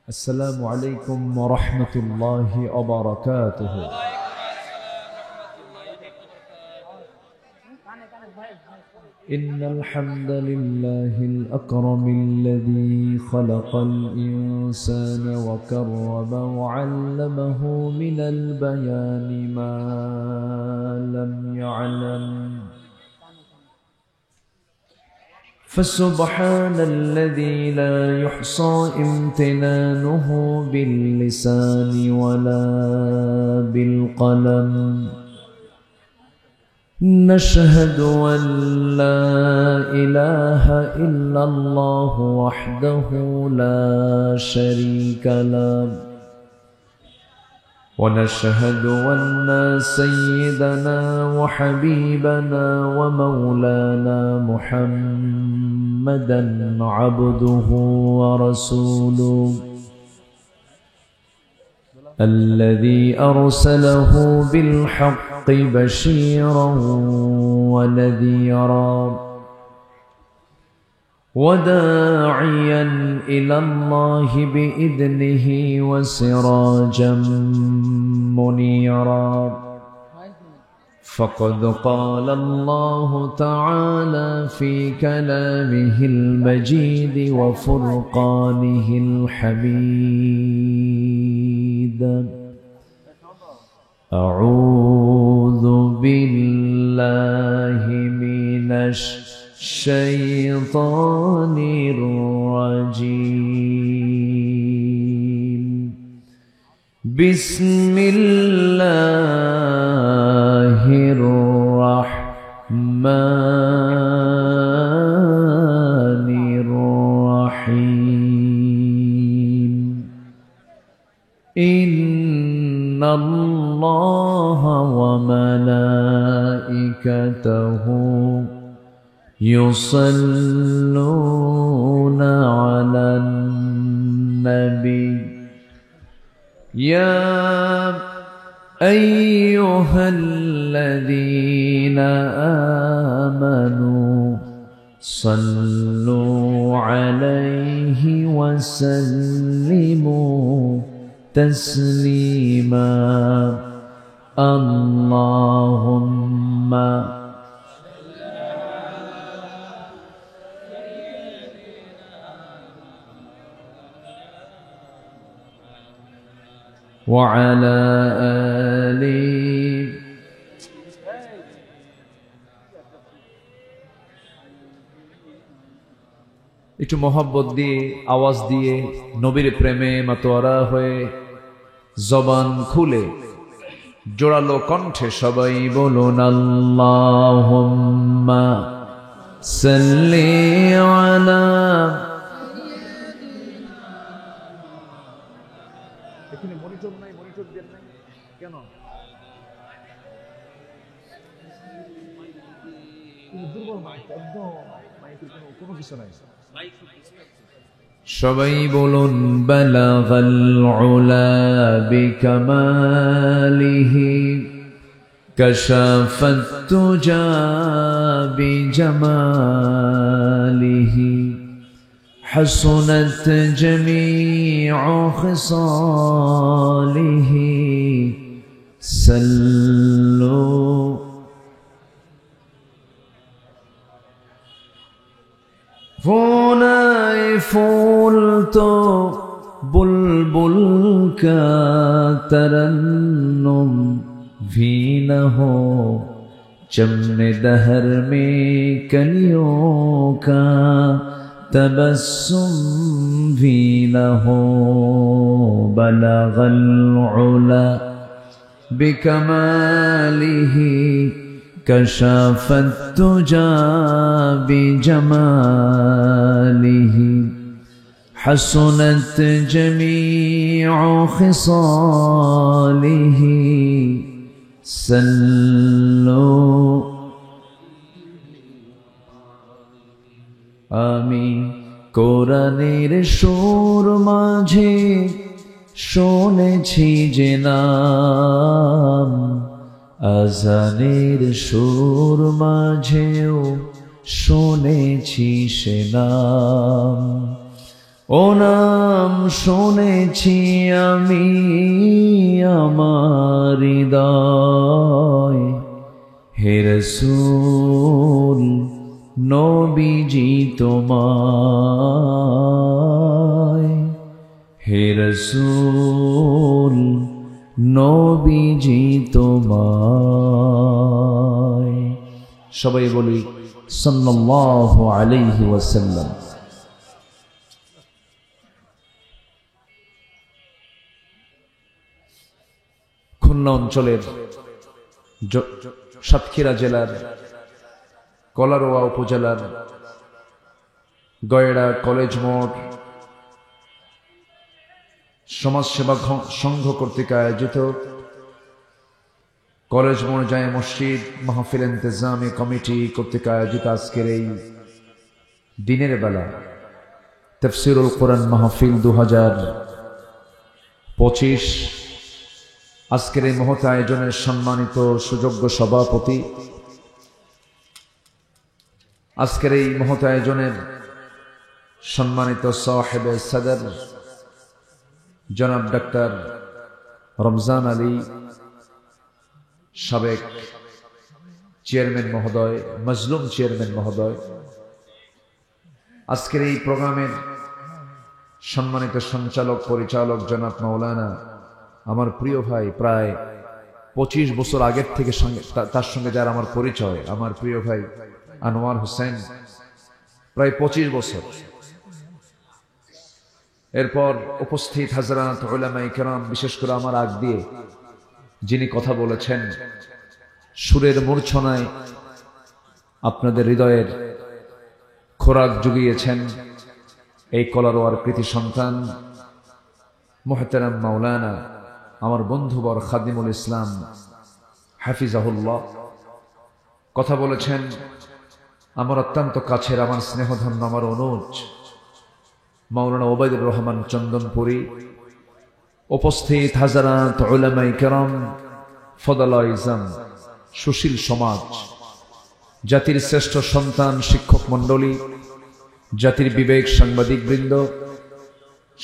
السلام عليكم ورحمة الله وبركاته. إن الحمد لله الأكرم الذي خلق الإنسان وكرم وعلمه من البيان ما لم يعلم، فسبحان الذي لا يحصى امتنانه باللسان ولا بالقلم. نشهد أن لا إله إلا الله وحده لا شريك له، ونشهد أن سيدنا وحبيبنا ومولانا محمدا عبده ورسوله الذي أرسله بالحق بشيرا ونذيرا وداعيا إلى الله بإذنه وسراجا منيرا. فقد قال الله تعالى في كلامه المجيد وفرقانه الحميد: أعوذ بالله من الشيطان الرجيم. بسم الله الرحمن الرحيم. إن الله وملائكته يصلون على النبي يا أيها الذين آمنوا صلوا عليه وسلموا تسليما. اللهم وعلى آله একটু মোহাব্বত দিয়ে আওয়াজ দিয়ে নবীর প্রেমে মাতোয়ারা হয়ে জবান খুলে জোরালো কণ্ঠে সবাই বলুন আল্লাহুম্মা সাল্লি আলা। এখানে মনিটর নাই, মনিটর দেন নাই কেন? দুর্বল মাইক, একদম মাইকের কোনো কিছু নাই। সবাই বলুন বালাগাল উলা বিকামালিহি কাশাফাত তুজা বিজামালিহি حسنت جميع خصاله صلوا فونائے فول تو بلبل کا ترنم بھی نہ ہو، چمن دہر میں کلیوں کا تبسم بھی نہ ہو۔ بلغ العلا بکمالہ کشف التجا بجمالہ حسنت جمیع خصالہ صلوا আমিন। কোরআনের সুর মাঝে শুনেছি যে নাম, আজানের সুর মাঝেও শুনেছি সে নাম। ও নাম শুনেছি আমি আমার হৃদয়, হে রাসূল নবীজি তোমায়, হে রাসূল নবীজি তোমায়। সবাই বলি সাল্লাল্লাহু আলাইহি ওয়াসাল্লাম। খুলনা অঞ্চলের সাতক্ষীরা জেলার কলারোয়া উপজেলার গয়ড়া কলেজ মোড় সমাজসেবা সংঘ কর্তৃক আয়োজিত কলেজ মোড় জায়ে মসজিদ মাহফিল ইন্তেজামি কমিটি কর্তৃক আয়োজিত আজকের এই দিনের বেলা তাফসীরুল কোরআন মাহফিল 2025, আজকের এই মহৎ আয়োজনের সম্মানিত সুযোগ্য সভাপতি, আজকের এই মহৎ আয়োজনের সম্মানিত সাহেবে সদর জনাব ডাক্তার রমজান আলী, সাবেক চেয়ারম্যান মহোদয়, মজলুম চেয়ারম্যান মহোদয়, আজকের এই প্রোগ্রামের সম্মানিত সঞ্চালক পরিচালক জনাব মাওলানা, আমার প্রিয় ভাই, প্রায় 25 বছর আগের থেকে তার সঙ্গে যার আমার পরিচয়, আমার প্রিয় ভাই আনোয়ার হোসেন, প্রায় 25 বছর। এরপর উপস্থিত হযরত উলামায়ে কেরাম, বিশেষ করে আমার আগ দিয়ে যিনি কথা বলেছেন, সুরের মূর্ছনায় আপনাদের হৃদয়ের খোরাক জুগিয়েছেন এই কলারোয়ার কৃতি সন্তান মুহতারাম মাওলানা, আমার বন্ধুবর খাদিমুল ইসলাম হাফিজাহুল্লাহ। কথা বলেছেন আমার অত্যন্ত কাছের, আমার স্নেহধন্য, আমার অনুজ মাওলানা ওবায়দুর রহমান চন্দনপুরী। উপস্থিত হযরত উলামায়ে কেরাম, ফদলায়ে ইজম, সুশীল সমাজ, জাতির শ্রেষ্ঠ সন্তান শিক্ষক মণ্ডলী, জাতির বিবেক সাংবাদিক বৃন্দ,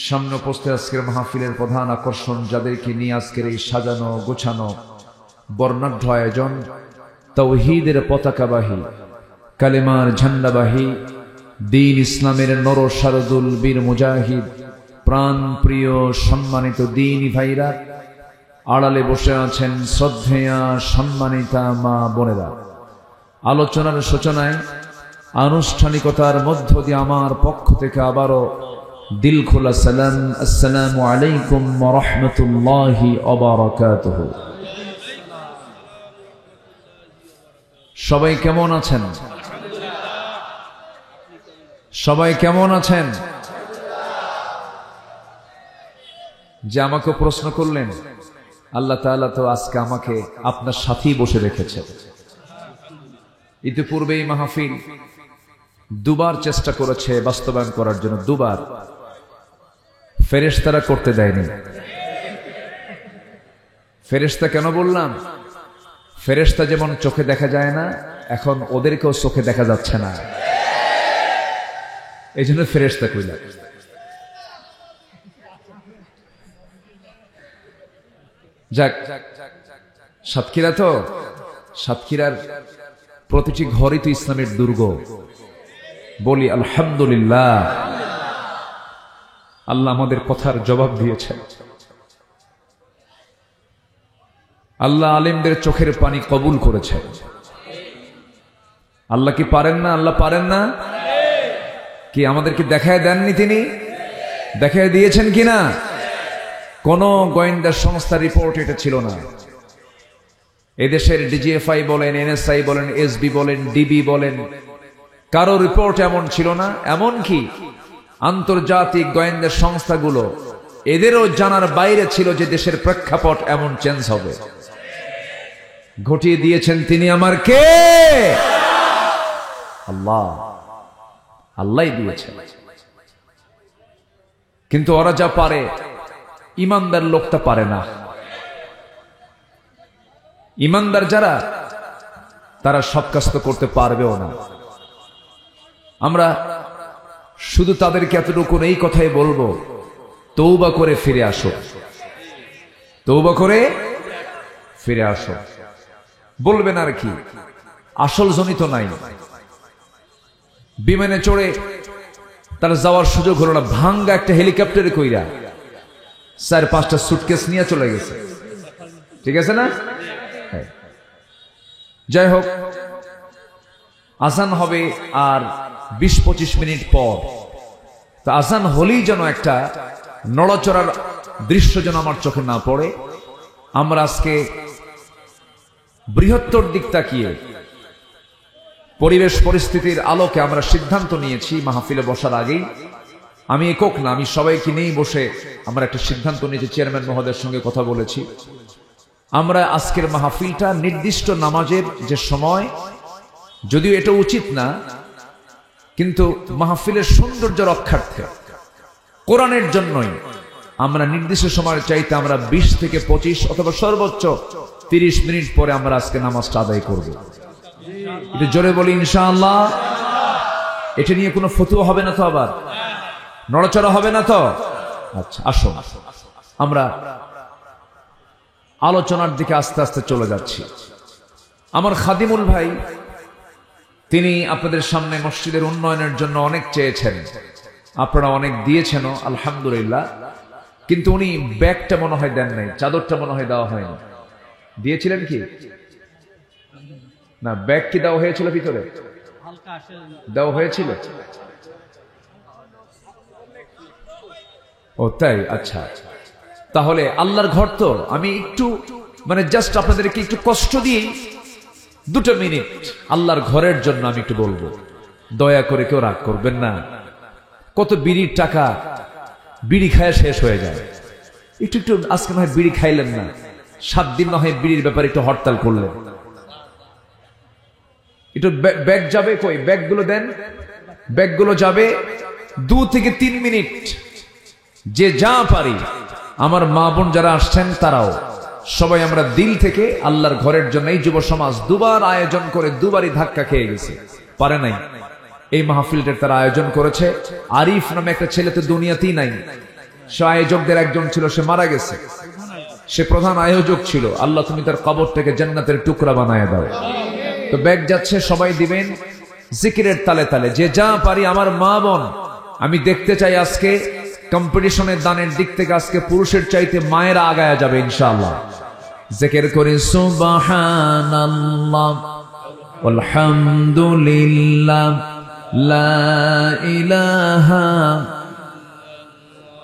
সামনে উপস্থিত আজকের মাহফিলের প্রধান আকর্ষণ, যাদেরকে নিয়ে আজকের এই সাজানো গোছানো বর্ণাঢ্য আয়োজন, তাওহীদের পতাকাবাহী, কালেমার ঝান্ডাবাহী, দ্বীন ইসলামের নর শারদুল বীর মুজাহিদ, প্রাণ প্রিয় সম্মানিত দ্বীনি ভাইরা, আড়ালে বসে আছেন শ্রদ্ধেয়া সম্মানিতা মা বোনেরা। আলোচনার সূচনায় আনুষ্ঠানিকতার মধ্য দিয়ে আমার পক্ষ থেকে আবারও দিল খোলা সালাম, আসসালামু আলাইকুম ওয়া রাহমাতুল্লাহি ওয়া বারাকাতুহু। সবাই কেমন আছেন? সবাই কেমন আছেন? যে আমাকে প্রশ্ন করলেন, আল্লাহ তাআলা তো আজকে আমাকে আপনার সাথেই বসে রেখেছে। ইতিপূর্বে এই মাহফিল দুবার চেষ্টা করেছে বাস্তবায়ন করার জন্য, দুবার ফেরেশতারা করতে দেয়নি। ফেরেশতা কেন বললাম? ফেরেশতা যেমন চোখে দেখা যায় না, এখন ওদেরকেও চোখে দেখা যাচ্ছে না, এই জন্য ফেরেশতা কইলাম। যাক, সাতক্ষীরা তো, সাতক্ষীরার প্রতিটি ঘরই তো ইসলামের দুর্গ। বলি আলহামদুলিল্লাহ, আল্লাহ আমাদের কথার জবাব দিয়েছেন। আল্লাহ আলেমদের চোখের পানি কবুল করেছেন। আল্লাহ কি পারেন না? আল্লাহ পারেন না? কি আমাদেরকে দেখায় দেননি? তিনি দেখায় দিয়েছেন কিনা? কোন গোয়েন্দা সংস্থার রিপোর্ট এটা ছিল না। এদেশের ডিজিএফআই বলেন, এনএসআই বলেন, এসবি বলেন, ডিবি বলেন, কারো রিপোর্ট এমন ছিল না। এমনকি আন্তর্জাতিক গোয়েন্দা সংস্থাগুলো এদেরও জানার বাইরে ছিল যে দেশের প্রেক্ষাপট এমন চেঞ্জ হবে। ঘটিয়ে দিয়েছেন তিনি আমার কে? আল্লাহ। আল্লাহই দিয়েছেন। কিন্তু ওরা যা পারে, ইমানদার লোকটা পারে না। ইমানদার যারা, তারা সব কাজ তো করতে পারবেও না। আমরা শুধু তাদেরকে এতটুকু এই কথাই বলবো, তওবা করে ফিরে আসো, তওবা করে ফিরে আসো। বলবেন আর কি, আসল জনিত নাই। বিমানে চড়ে তার যাওয়ার সুযোগ হলো না, ভাঙ্গা একটা হেলিকপ্টারে কইরা 4-5টা সুটকেস নিয়ে চলে গেছে। ঠিক আছে না? যাই হোক, আজান হবে আর 20-25 মিনিট পর। তো আজান হলেই যেন একটা নড়াচড়ার দৃশ্য যেন আমার চোখে না পড়ে। আমরা আজকে বৃহত্তর দিক তাকিয়ে পরিবেশ পরিস্থিতির আলোকে আমরা সিদ্ধান্ত নিয়েছি মাহফিলে বসার আগেই, আমি একক না, আমি সবাইকে নিয়েই বসে আমরা একটা সিদ্ধান্ত নিয়েছি। চেয়ারম্যান মহোদয়ের সঙ্গে কথা বলেছি, আমরা আজকের মাহফিলটা নির্দিষ্ট নামাজের যে সময়, যদিও এটা উচিত না, কিন্তু মাহফিলের সৌন্দর্য রক্ষার্থে কোরআনের জন্যই আমরা নির্দিষ্ট সময়ের চাইতে আমরা 20 থেকে 25 অথবা সর্বোচ্চ 30 মিনিট পরে আমরা আজকে নামাজটা আদায় করব। এটা জোরে বলি ইনশাআল্লাহ। এটা নিয়ে কোনো ফতোয়া হবে না তো, আবার নড়াচড়া হবে না তো? আচ্ছা, আসুন আমরা আলোচনার দিকে আস্তে আস্তে চলে যাচ্ছি। আমার খাদিমুল ভাই, তিনি আপনাদের সামনে মসজিদের উন্নয়নের জন্য অনেক চেয়েছেন, আপনারা অনেক দিয়েছেনও আলহামদুলিল্লাহ, কিন্তু উনি ব্যাগটা মনে হয় দেন নাই, চাদরটা মনে হয় দেওয়া হয়নি। দিয়েছিলেন কি না? ব্যাগ কি দেওয়া হয়েছিল? ভিতরে দেওয়া হয়েছিল? ও তাই, আচ্ছা। তাহলে আল্লাহর ঘর তো, আমি একটু মানে জাস্ট আপনাদেরকে একটু কষ্ট দিয়ে 2 মিনিট আল্লাহর ঘরের জন্য আমি একটু বলবো। দয়া করে কেউ রাগ করবেন না। কত বিড়ির টাকা, বিড়ি খায় শেষ হয়ে যায়। একটু একটু আজকে নয় বিড়ি খাইলেন না, 7 দিন না হয় বিড়ির ব্যাপারে একটু হরতাল করলেন। একটু ব্যাগ যাবে কই? ব্যাগগুলো দেন, ব্যাগগুলো যাবে। 2 থেকে 3 মিনিট যে যা পারি, আমার মা বোন যারা আসছেন তারাও সবাই আমরা দিল থেকে আল্লাহর ঘরের জন্য। এই যুব সমাজ 2বার আয়োজন করে 2বারই ধাক্কা খেয়ে গেছে, পারে নাই। এই মাহফিলটার তারা আয়োজন করেছে। আরিফ নামে একটা ছেলে তো দুনিয়াতেই নাই, সে আয়োজকদের একজন ছিল, সে মারা গেছে, সে প্রধান আয়োজক ছিল। আল্লাহ তুমি তার কবরটাকে জান্নাতের টুকরা বানায় দাও। তো ব্যাগ যাচ্ছে, সবাই দিবেন জিকিরের তালে তালে, যে যা পারি। আমার মা বোন, আমি দেখতে চাই আজকে কম্পিটিশনের দানের দিক থেকে আজকে পুরুষের চাইতে মায়েরা আগায়া যাবে ইনশাআল্লাহ। জিকির করি সুবহানাল্লাহ আলহামদুলিল্লাহ লা ইলাহা,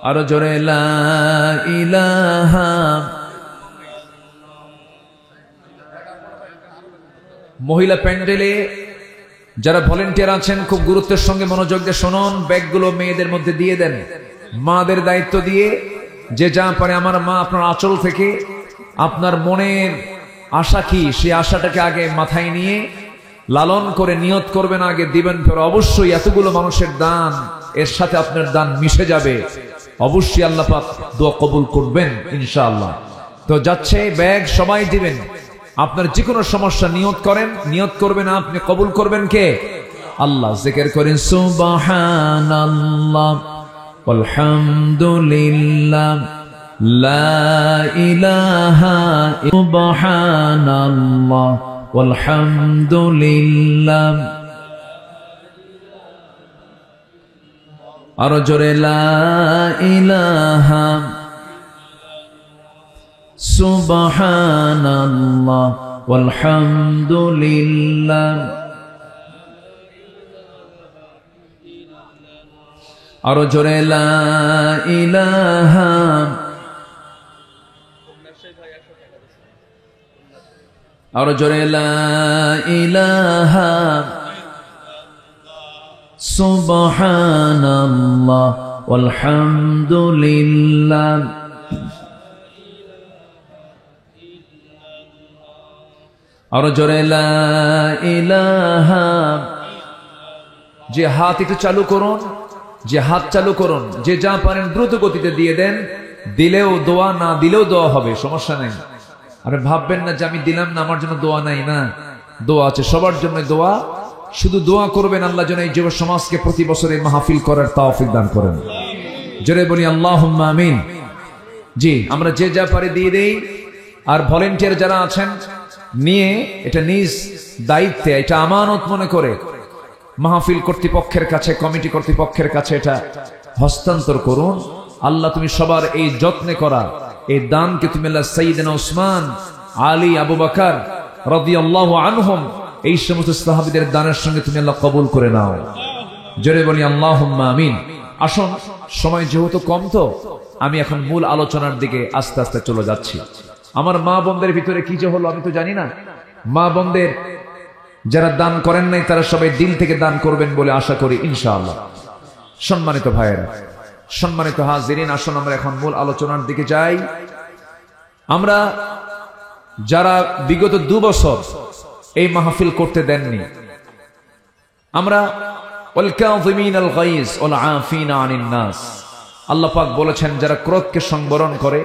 আরো জোরে লা ইলাহা। মহিলা প্যান্ডেলে যারা ভলেন্টিয়ার আছেন, খুব গুরুত্বের সঙ্গে মনোযোগ দিয়ে শুনুন। ব্যাগগুলো মেয়েদের মধ্যে দিয়ে দেন, মাদের দায়িত্ব দিয়ে যে যা পারে। আমার মা, আপনার আঁচল থেকে আপনার মনের আশা কি, সেই আশাটাকে আগে মাথায় নিয়ে লালন করে নিয়ত করবেন, আগে দিবেন। ফের অবশ্যই এতগুলো মানুষের দান, এর সাথে আপনার দান মিশে যাবে, অবশ্যই আল্লাহ পাক দোয়া কবুল করবেন ইনশাআল্লাহ। তো যাচ্ছে ব্যাগ, সবাই দিবেন। আপনার যে কোনো সমস্যা নিয়ত করেন, নিয়ত করবেন আপনি, কবুল করবেন কে? আল্লাহ। জিকির করেন সুবহানাল্লাহ আলহামদুলিল্লাহ লা ইলাহা, সুবহানাল্লাহ আলহামদুলিল্লাহ, আরো জোরে লা ইলাহা, সুবহানাল্লাহ আলহামদুলিল্লাহ, আরো জোরে লা ইলাহা। আরো জোরে লা ইলাহা, সুবহানাল্লাহ আলহামদুলিল্লাহ, আরো জোরে লা ইলাহা। যে হাত একটু চালু করুন, যে হাত চালু করুন, যে যা পারেন দ্রুত গতিতে দিয়ে দেন। দিলেও দোয়া, না দিলেও দোয়া হবে, সমস্যা নেই। আরে ভাববেন না যে আমি দিলাম না, আমার জন্য দোয়া নাই। না, দোয়া আছে, সবার জন্য দোয়া। শুধু দোয়া করবেন আল্লাহ যেন এই যুব সমাজকে প্রতি বছর এই মাহফিল করার তৌফিক দান করেন। জোরে বলি আল্লাহুম্মা আমিন। জি, আমরা যে যা পারি দিয়ে দেই, আর ভলেন্টিয়ার যারা আছেন নিয়ে এটা নিজ দায়িত্বে, এটা আমানত মনে করে মাহফিল কর্তৃপক্ষের কাছে, কমিটি কর্তৃপক্ষের কাছে এটা হস্তান্তর করুন। আল্লাহ তুমি সবার এই যত্নে করা এই দানকে তুমি আল্লাহ সাইয়েদনা উসমান, আলী, আবু বকর রাদিয়াল্লাহু আনহুম এই সমস্ত সাহাবীদের দানের সঙ্গে তুমি আল্লাহ কবুল করে নাও। জোরে বলি আল্লাহুম্মা আমিন। আসুন, সময় যেহেতু কম তো আমি এখন মূল আলোচনার দিকে আস্তে আস্তে চলে যাচ্ছি। আমার মা বোনদের ভিতরে কি যে হলো আমি তো জানি না। মা বোনদের যারা দান করেন নাই তারা সবাই দিল থেকে দান করবেন বলে আশা করি ইনশাআল্লাহ। সম্মানিত ভাইয়েরা, সম্মানিত হাজিরিন, আসুন আমরা এখন মূল আলোচনার দিকে যাই। আমরা যারা বিগত 2 বছর এই মাহফিল করতে দেননি, আমরা ওয়াল কাযিমিনাল গায়জ ওয়াল আফিনা আনিন নাস, আল্লাহ পাক বলেছেন যারা ক্রোধকে সংবরণ করে,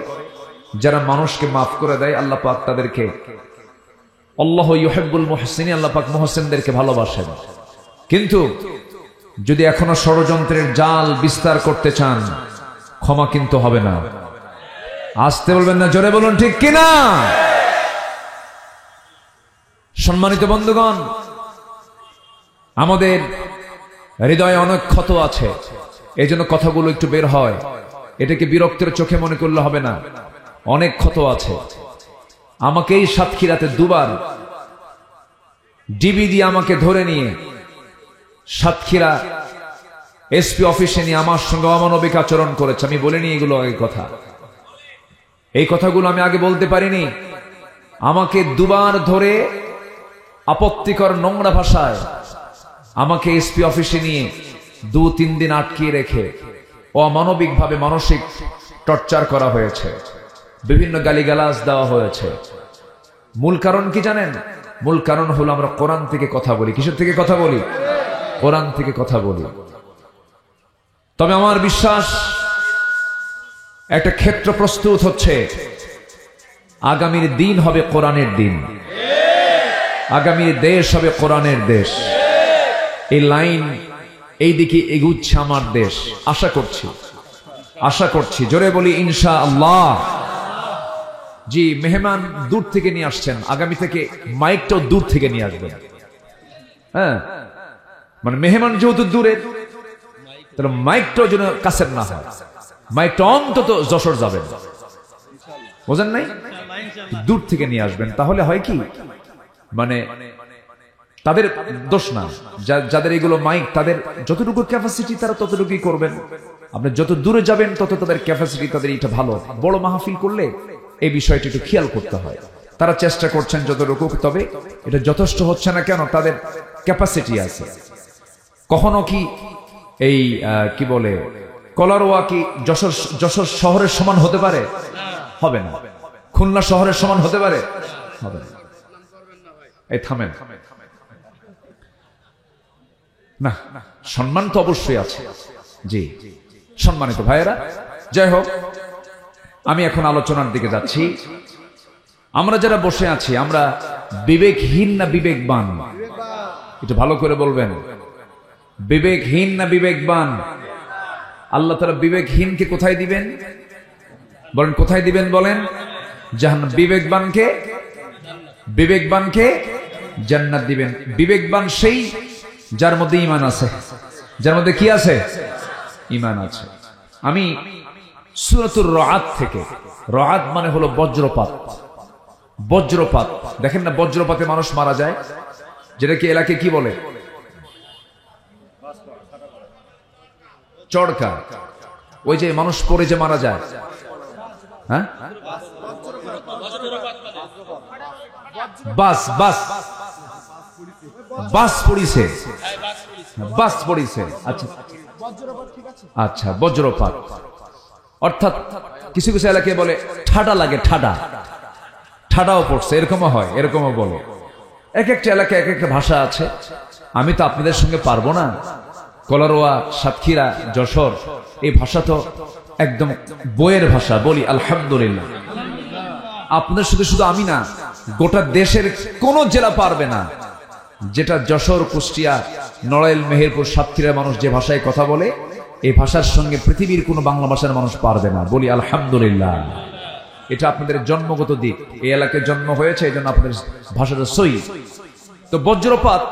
যারা মানুষকে মাফ করে দেয়, আল্লাহ পাক তাদেরকে আল্লাহু ইউহিব্বুল মুহসিনিন, আল্লাহ পাক মুহসিনদেরকে ভালোবাসেন। কিন্তু যদি এখনো ষড়যন্ত্রের জাল বিস্তার করতে চান, ক্ষমা কিন্তু হবে না। আসতে বলবেন না, জোরে বলুন ঠিক কিনা। সম্মানিত বন্ধুগণ, আমাদের হৃদয়ে অনেক ক্ষত আছে, এই জন্য কথাগুলো একটু বের হয়। এটাকে বিরক্তের চোখে মনে করলে হবে না। অনেক ক্ষত আছে। আমাকেই সাতক্ষীরাতে 2 বার ডিবি দিয়ে আমাকে ধরে নিয়ে সাতক্ষীরা এসপি অফিসে নিয়ে আমার সঙ্গে অমানবিক আচরণ করেছে। আমি বলিনি এগুলো আগে কথা, এই কথাগুলো আমি আগে বলতে পারিনি। আমাকে 2 বার ধরে আপত্তিকর নোংরা ভাষায় আমাকে এসপি অফিসে নিয়ে 2-3 দিন আটকিয়ে রেখে অমানবিকভাবে মানসিক টর্চার করা হয়েছে, বিভিন্ন গালিগালাজ দেওয়া হয়েছে। মূল কারণ কি জানেন? মূল কারণ হলো আমরা কোরআন থেকে কথা বলি। কিসের থেকে কথা বলি? কোরআন থেকে কথা বলি। তবে আমার বিশ্বাস একটা ক্ষেত্র প্রস্তুত হচ্ছে, আগামীর দিন হবে কোরআনের দিন, আগামীর দেশ হবে কোরআনের দেশ। এই লাইন এই দিকে এগুচ্ছে আমার দেশ, আশা করছি, আশা করছি। জোরে বলি ইনশাআল্লাহ। জি, মেহমান দূর থেকে নিয়ে আসছেন, আগামী থেকে মাইকটাও দূর থেকে নিয়ে আসবেন। হ্যাঁ, মানে মেহমান যেহেতু দূরের, তাহলে মাইকটাও যেন কাছের না হয়। মাইকটা অন্তত যশোর যাবেন, বোঝেন নাই? দূর থেকে নিয়ে আসবেন। তাহলে হয় কি, মানে তাদের দোষ না, যাদের এগুলো মাইক, তাদের যতটুকু ক্যাপাসিটি তারা ততটুকুই করবেন। আপনি যত দূরে যাবেন তত তাদের ক্যাপাসিটি, তাদের এটা ভালো। বড় মাহফিল করলে এই বিষয়টি একটু খেয়াল করতে হয়। তারা চেষ্টা করছেন যতটুকু, তবে এটা যথেষ্ট হচ্ছে না। কেন? তাদের ক্যাপাসিটি আছে। কখনো কি এই কি বলে কলারোয়া কি যশোর শহরের সমান হতে পারে? হবে না। খুলনা শহরের সমান হতে পারে? হবে না। এই থামেন না, সম্মান তো অবশ্যই আছে। জি, সম্মানিত ভাইয়েরা, যাই হোক, আমি এখন আলোচনার দিকে যাচ্ছি। আমরা যারা বসে আছি, আমরা বিবেকহীন না বিবেকবান? একটু ভালো করে বলবেন, বিবেকহীন না বিবেকবান? আল্লাহ তাআলা বিবেকহীনকে কোথায় দিবেন বলেন? কোথায় দিবেন বলেন? জাহান্নাম। বিবেকবানকে জান্নাত দিবেন। বিবেকবান সেই যার মধ্যে ঈমান আছে। যার মধ্যে কি আছে? ঈমান আছে। আমি সূরাতুর রাআদ থেকে, রাআদ মানে হলো বজ্রপাত। বজ্রপাত দেখেন না, বজ্রপাতে মানুষ মারা যায়, যেটাকে এলাকায় কি বলে? চড়কা। ওই যে মানুষ পড়ে যে মারা যায়, হ্যাঁ, বাস বাস বাস পড়িছে, বাস পড়িছে। আচ্ছা আচ্ছা, বজ্রপাত অর্থাৎ কিছু কিছু এলাকায় বলে ঠাডা লাগে, ঠাডা, ঠাডাও পড়ছে, এরকমও হয়, এরকমও বলে। এক একটা এলাকায় এক একটা ভাষা আছে। আমি তো আপনাদের সঙ্গে পারবো না। কলারোয়া, সাতক্ষীরা, যশোর, এই ভাষা তো একদম বইয়ের ভাষা। বলি আলহামদুলিল্লাহ। আপনাদের শুধু শুধু আমি না, গোটা দেশের কোন জেলা পারবে না যেটা যশোর, কুষ্টিয়া, নড়াইল, মেহেরপুর, সাতক্ষীরার মানুষ যে ভাষায় কথা বলে, এই ভাষার সঙ্গে পৃথিবীর কোনো বাংলা ভাষার মানুষ পারবে না। বলি আলহামদুলিল্লাহ। এটা আপনাদের জন্মগত দিক, এই এলাকায় জন্ম হয়েছে, এই জন্য আপনাদের ভাষাটা সই। তো বজ্রপাত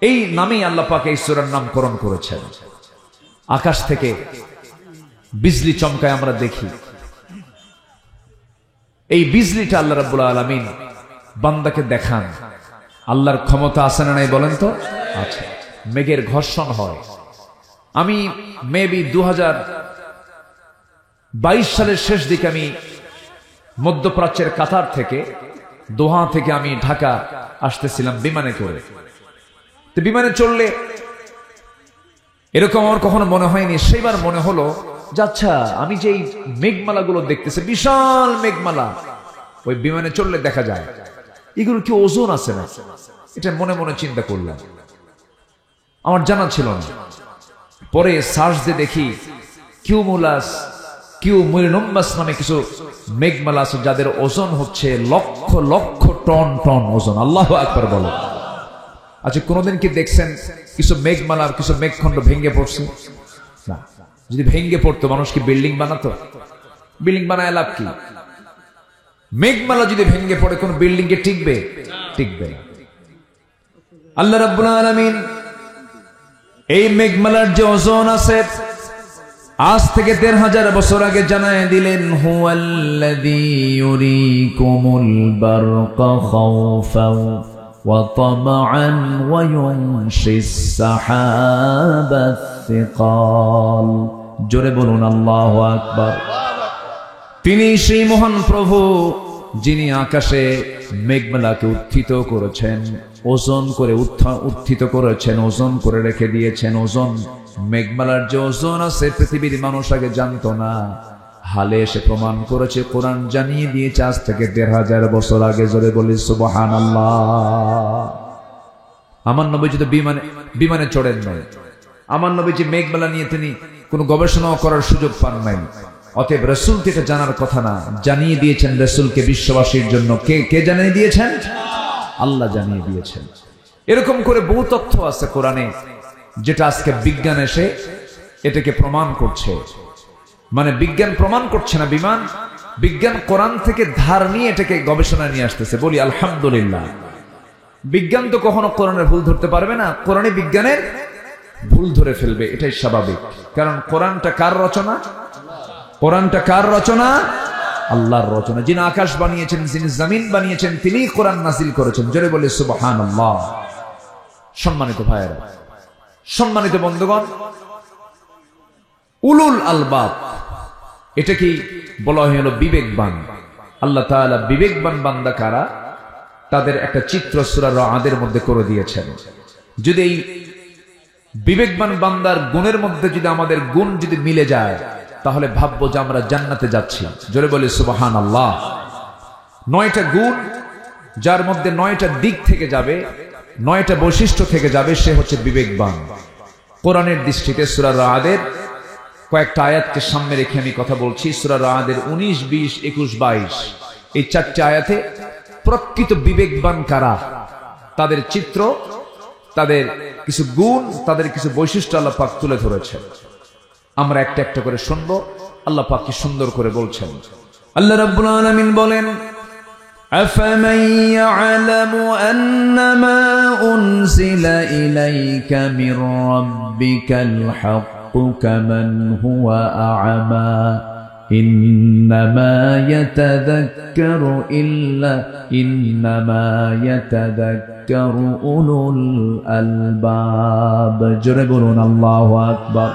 এই নামেই আল্লাহ পাক এই সূরার নামকরণ করেছেন। আকাশ থেকে বিজলি চমকায় আমরা দেখি, এই বিজলিটা আল্লাহ রাব্বুল আলামিন বান্দাকে দেখান। আল্লাহর ক্ষমতা আছে না নাই বলেন তো? আছে। মেঘের ঘর্ষণ হয়। আমি মেবি 2022 সালের শেষ দিকে আমি মধ্যপ্রাচ্যের কাতার থেকে, দোহা থেকে আমি ঢাকা আসতেছিলাম বিমানে করে। তো বিমানে চললে এরকম আমার কখনো মনে হয়নি। সেইবার মনে হলো যে আচ্ছা, আমি যে এই মেঘমালাগুলো দেখতেছি, বিশাল মেঘমালা, ওই বিমানে চললে দেখা যায়, এগুলো কি ওজন আছে না? এটা মনে মনে চিন্তা করলাম, আমার জানা ছিল না। পরে সার্চ দিয়ে দেখি কিউমুলাস নামে কিছু মেঘমালা আছে যাদের ওজন হচ্ছে লক্ষ লক্ষ টন টন ওজন। আল্লাহু আকবার বলো। আচ্ছা, কোনোদিন কি দেখছেন কিছু মেঘমালার কিছু মেঘখণ্ড ভেঙে পড়ছে? না। যদি ভেঙে পড়তো, মানুষ কি বিল্ডিং বানাতো? বিল্ডিং বানায় লাভ কি? মেঘমালা যদি ভেঙে পড়ে, কোন বিল্ডিং কে টিকবে? টিকবে না। আল্লাহ রাব্বুল আলামিন এই মেঘমালার যে ওজন আছে, আজ থেকে ১৫০০ বছর আগে জানায় দিলেন, হুয়াল্লাযী ইউরিকুমুল বারকা খাওফান ওয়া তামআন ওয়া ইউনশিস সাহাবাস সিকাল। জোরে বলুন আল্লাহু আকবার। তিনি সেই মহান প্রভু যিনি আকাশে মেঘমালাকে উত্থিত করেছেন, ওজন করে উত্থিত করেছেন, ওজন করে রেখে দিয়েছেন। ওজন, মেঘমালার যে ওজন আছে পৃথিবীর মানুষ আগে জানতো না, হালে এসে প্রমাণ করেছে, কোরআন জানিয়ে দিয়েছে আজ থেকে ১৫০০ বছর আগে। জোরে বলি সুবহানাল্লাহ। আমার নবীজি তো বিমানে চড়েন নাই। আমার নবীজি মেঘমালা নিয়ে তিনি কোনো গবেষণাও করার সুযোগ পান নাই। অতএব রাসূলকে এটা জানার কথা না, জানিয়ে দিয়েছেন রাসূলকে বিশ্ববাসীর জন্য। কে জানিয়ে দিয়েছেন? আল্লাহ জানিয়ে দিয়েছেন। এরকম করে বহু তথ্য আছে কোরআনে, যেটা আজকে বিজ্ঞান এসে এটাকে প্রমাণ করছে। মানে বিজ্ঞান প্রমাণ করছে না, বিজ্ঞান কোরআন থেকে ধার নিয়ে এটাকে গবেষণায় নিয়ে আসতেছে। বলি আলহামদুলিল্লাহ। বিজ্ঞান তো কখনো কোরআনের ভুল ধরতে পারবে না, কোরআনে বিজ্ঞানের ভুল ধরে ফেলবে, এটাই স্বাভাবিক। কারণ কোরআনটা কার রচনা? কোরআনটা কার রচনা? আল্লাহর রচনা। যিনি আকাশ বানিয়েছেন, যিনি জমিন বানিয়েছেন, তিনি কোরআন নাযিল করেছেন। জোরে বলে সুবহানাল্লাহ। সম্মানিত ভাইয়েরা, সম্মানিত বন্ধুগণ, উলুল আলবাব, এটা কি বলা হলো বিবেকবান। আল্লাহ তাআলা বিবেকবান বান্দা কারা, তাদের একটা চিত্র সূরা রা'দের মধ্যে করে দিয়েছেন। যদি এই বিবেকবান বান্দার গুণের মধ্যে যদি আমাদের গুণ যদি মিলে যায়, তাহলে ভাববো যে আমরা জান্নাতে যাচ্ছি। জোরে বলি সুবহানাল্লাহ। ৯টা গুণ, যার মধ্যে ৯টা দিক থেকে যাবে, ৯টা বৈশিষ্ট্য থেকে যাবে, সে হচ্ছে বিবেকবান। কোরআনের দৃষ্টিতে সূরা রা'দের কয়েকটা আয়াতকে সামনে রেখে আমি কথা বলছি। সূরা রা'দের ১৯, ২০, ২১, ২২ এই ৪টি আয়াতে প্রকৃত বিবেকবান কারা, তাদের চিত্র, তাদের কিছু গুণ, তাদের কিছু বৈশিষ্ট্য আল্লাহ পাক তুলে ধরেছেন। আমরা একটা একটা করে শুনবো। আল্লাহ পাক কি সুন্দর করে বলছেন। আল্লাহ রাব্বুল আলামিন বলেন, أفمن يعلم أنما أنزل إليك من ربك الحق كمن هو أعمى إنما يتذكر أولو الألباب جربون الله أكبر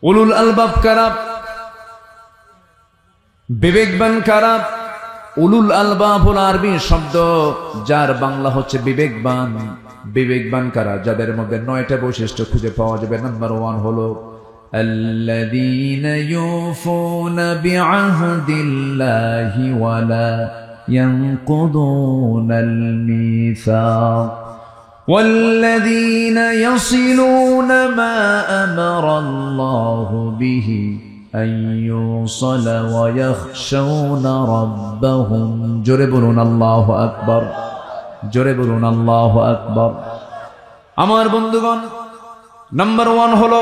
উলুল আলবাব কারা, বিবেকবান কারা? উলুল আলবাব হলো আরবি শব্দ, যার বাংলা হচ্ছে বিবেকবান। বিবেকবান কারা? যাদের মধ্যে ৯টা বৈশিষ্ট্য খুঁজে পাওয়া যাবে। নাম্বার 1 হলো আল্লাযীনা ইউফুনা বিআহদিল্লাহি ওয়া লা ইয়ানকুদুনাল মিসাক والذين يصلون ما أمر الله به أن يوصل ويخشون ربهم جربون الله أكبر জোরে বলুন আল্লাহু আকবার। আমার বন্ধুগণ, নাম্বার 1 হলো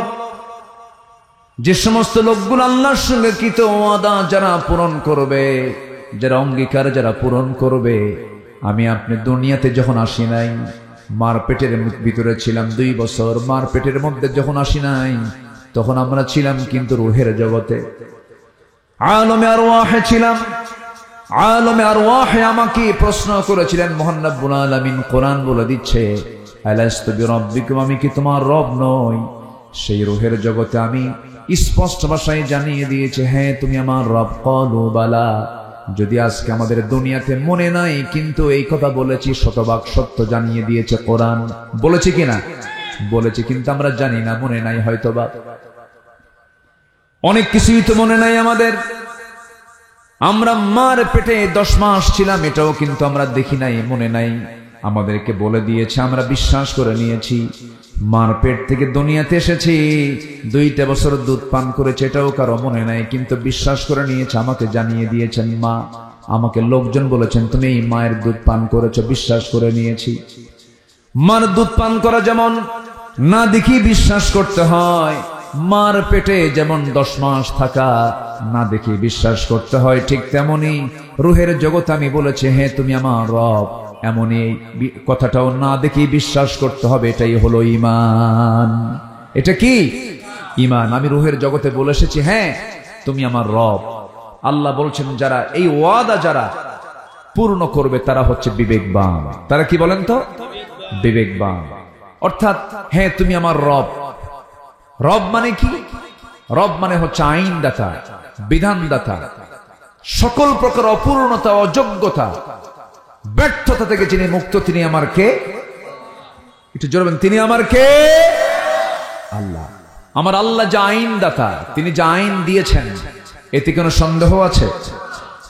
যে সমস্ত লোকগুলো আল্লাহর সঙ্গে কৃত ওয়াদা যারা পূরণ করবে, যারা অঙ্গীকার যারা পূরণ করবে। আমি আপনি দুনিয়াতে যখন আসি নাই, মার পেটের ভিতরে ছিলাম 2 বছর। মার পেটের মধ্যে যখন আসি নাই, তখন আমরা ছিলাম কিন্তু রূহের জগতে, আলমে আরওয়াহে ছিলাম। আলমে আরওয়াহে আমাকে প্রশ্ন করেছিলেন মহান রব্বুল আলামিন। কোরআন বলে দিচ্ছে, আলাস্তু বিরাব্বিকুম, আমি কি তোমার রব নই? সেই রূহের জগতে আমি স্পষ্ট ভাষায় জানিয়ে দিয়েছে, হ্যাঁ তুমি আমার রব। ক্বালু বালা। যদি আজকে আমাদের দুনিয়াতে মনে নাই, কিন্তু এই কথা বলেছি, শতভাগ সত্য জানিয়ে দিয়েছে কোরআন। বলেছি কিনা? বলেছি, কিন্তু আমরা জানি না, মনে নাই হয়তোবা। অনেক কিছুই তো মনে নাই আমাদের। আমরা মার পেটে 10 মাস ছিলাম, এটাও কিন্তু আমরা দেখি নাই, মনে নাই। আমাদেরকে বলে দিয়েছে, আমরা বিশ্বাস করে নিয়েছি। মার পেট থেকে দুনিয়াতে এসেছি, 2টা বছর দুধ পান করেছে, এটাও কারো মনে নাই, কিন্তু বিশ্বাস করে নিয়েছে। আমাকে জানিয়ে দিয়েছেন মা, আমাকে লোকজন বলেছেন তুমি এই মায়ের দুধ পান করেছো, বিশ্বাস করে নিয়েছি। মার দুধ পান করা যেমন না দেখি বিশ্বাস করতে হয়, মার পেটে যেমন 10 মাস থাকা না দেখি বিশ্বাস করতে হয়, ঠিক তেমনি রূহের জগৎ আমি বলেছি, হ্যাঁ তুমি আমার রব, এমনই কথাটাও না দেখি বিশ্বাস করতে হবে। এটাই হলো ঈমান। এটা কি? ঈমান। আমি রূহের জগতে বলে এসেছি, হ্যাঁ তুমি আমার রব। আল্লাহ বলছেন, যারা এই ওয়াদা যারা পূর্ণ করবে তারা হচ্ছে বিবেকবান। তারা কি বলেন তো? বিবেকবান। অর্থাৎ হ্যাঁ তুমি আমার রব। রব মানে কি? রব মানে হচ্ছে আইনদাতা, বিধানদাতা। সকল প্রকার অপূর্ণতা, অযোগ্যতা, ব্যর্থতা থেকে যিনি মুক্ত, তিনি আমার কে? একটু জোরে বলেন, তিনি আমার কে? আল্লাহ। আমার আল্লাহ যে আইনদাতা, তিনি যে আইন দিয়েছেন, এতে কোনো সন্দেহ আছে?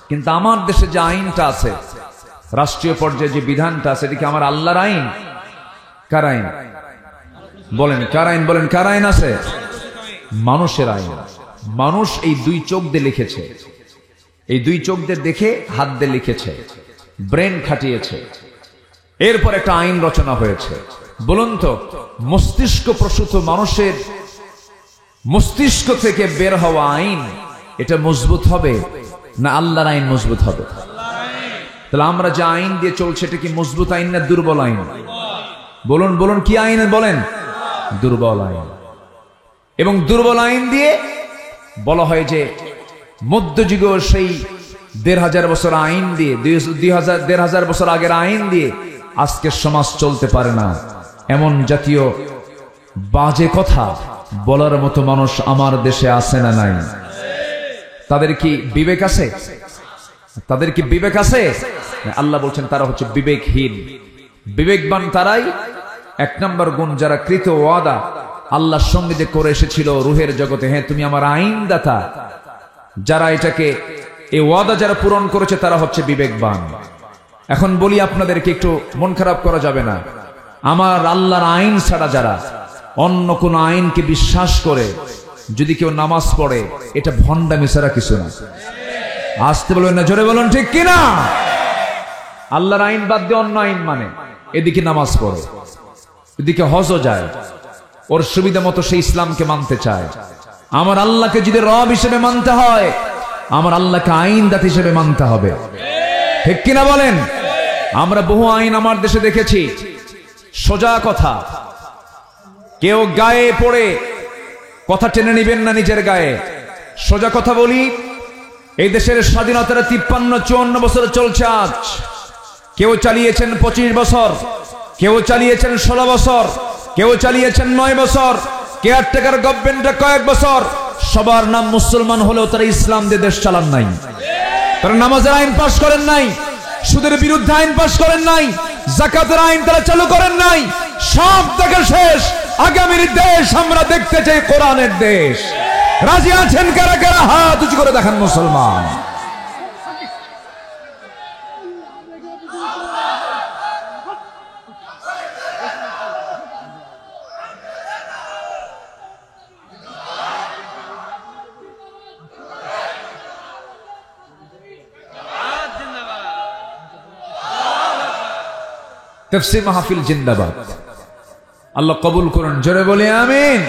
কিন্তু আমার দেশে যে আইনটা আছে, রাষ্ট্রীয় পর্যায়ে যে বিধানটা আছে, এটা কি আমার আল্লাহর আইন? কার আইন? বলেন কার আইন? বলেন কার আইন আছে? মানুষের আইন। মানুষ এই 2 চোখ দিয়ে লিখেছে, এই 2 চোখ দিয়ে দেখে হাত দিয়ে লিখেছে, ব্রেন খাটিয়েছে, এরপর একটা আইন রচনা হয়েছে। বলুন তো, মস্তিষ্ক প্রসূত মানুষের মস্তিষ্ক থেকে বের হওয়া আইন, এটা মজবুত হবে না আল্লাহর আইন মজবুত হবে? তাহলে আমরা যে আইন দিয়ে চলছে, এটা কি মজবুত আইন না দুর্বল আইন? বলুন বলুন, কি আইন? বলেন, দুর্বল আইন। এবং দুর্বল আইন দিয়ে বলা হয় যে মধ্যযুগীয় সেই 1500 বছর আইন দিয়ে, 1500 বছর আগের আইন দিয়ে আজকের সমাজ চলতে পারে না। এমন জাতীয় বাজে কথা বলার মতো মানুষ আমার দেশে আছে না নাই? তাদের কি বিবেক আছে? তাদের কি বিবেক আছে? আল্লাহ বলছেন তারা হচ্ছে বিবেকহীন। বিবেকবান তারাই। 1 নম্বর গুণ, যারা কৃত ওয়াদা আল্লাহর সঙ্গে যে করে এসেছিল রূহের জগতে, হ্যাঁ তুমি আমার আইনদাতা, যারা এটাকে এই ওয়াদা যারা পূরণ করেছে তারা হচ্ছে বিবেকবান। এখন বলি আপনাদেরকে, একটু মন খারাপ করা যাবে না। আমার আল্লাহর আইন ছাড়া যারা অন্য কোন আইনকে বিশ্বাস করে যদি কেউ নামাজ পড়ে, এটা ভণ্ডামি ছাড়া কিছু না। আসতে বলবেন না, জোরে বলুন ঠিক কিনা? আল্লাহর আইন বাদ দিয়ে অন্য আইন মানে, এদিকে নামাজ পড়ে, এদিকে হজও যায়, ওর সুবিধা মতো সে ইসলামকে মানতে চায়। আমার আল্লাহকে যদি রব হিসেবে মানতে হয়, আমার আল্লাহকে আইনদাতা হিসেবে মানতে হবে, ঠিক কিনা বলেন? আমরা বহু আইন আমার দেশে দেখেছি। সোজা কথা, কেউ গায়ে পড়ে কথা টেনে নিবেন না নিজের গায়ে। সোজা কথা বলি, এই দেশের স্বাধীনতার 53-54 বছর চলছে আজ। কেউ চালিয়েছেন 25 বছর, কেউ চালিয়েছেন 16 বছর, কেউ চালিয়েছেন 9 বছর, কেয়ারটেকার গভর্নমেন্টে কয়েক বছর। সবার নাম মুসলমান হলেও তারা ইসলাম দিয়ে দেশ চালান নাই। তারা নামাজের আইন পাশ করেন নাই, সুদের বিরুদ্ধে আইন পাশ করেন নাই, যাকাতের আইন তারা চালু করেন নাই। সব থেকে শেষ আগামীর দেশ আমরা দেখতে চাই কোরআনের দেশ। রাজি আছেন কারা কারা? হাত উঁচু করে দেখান মুসলমান। তাফসীর মাহফিল জিন্দাবাদ। আল্লাহ কবুল করুন, জোরে বলি আমিন।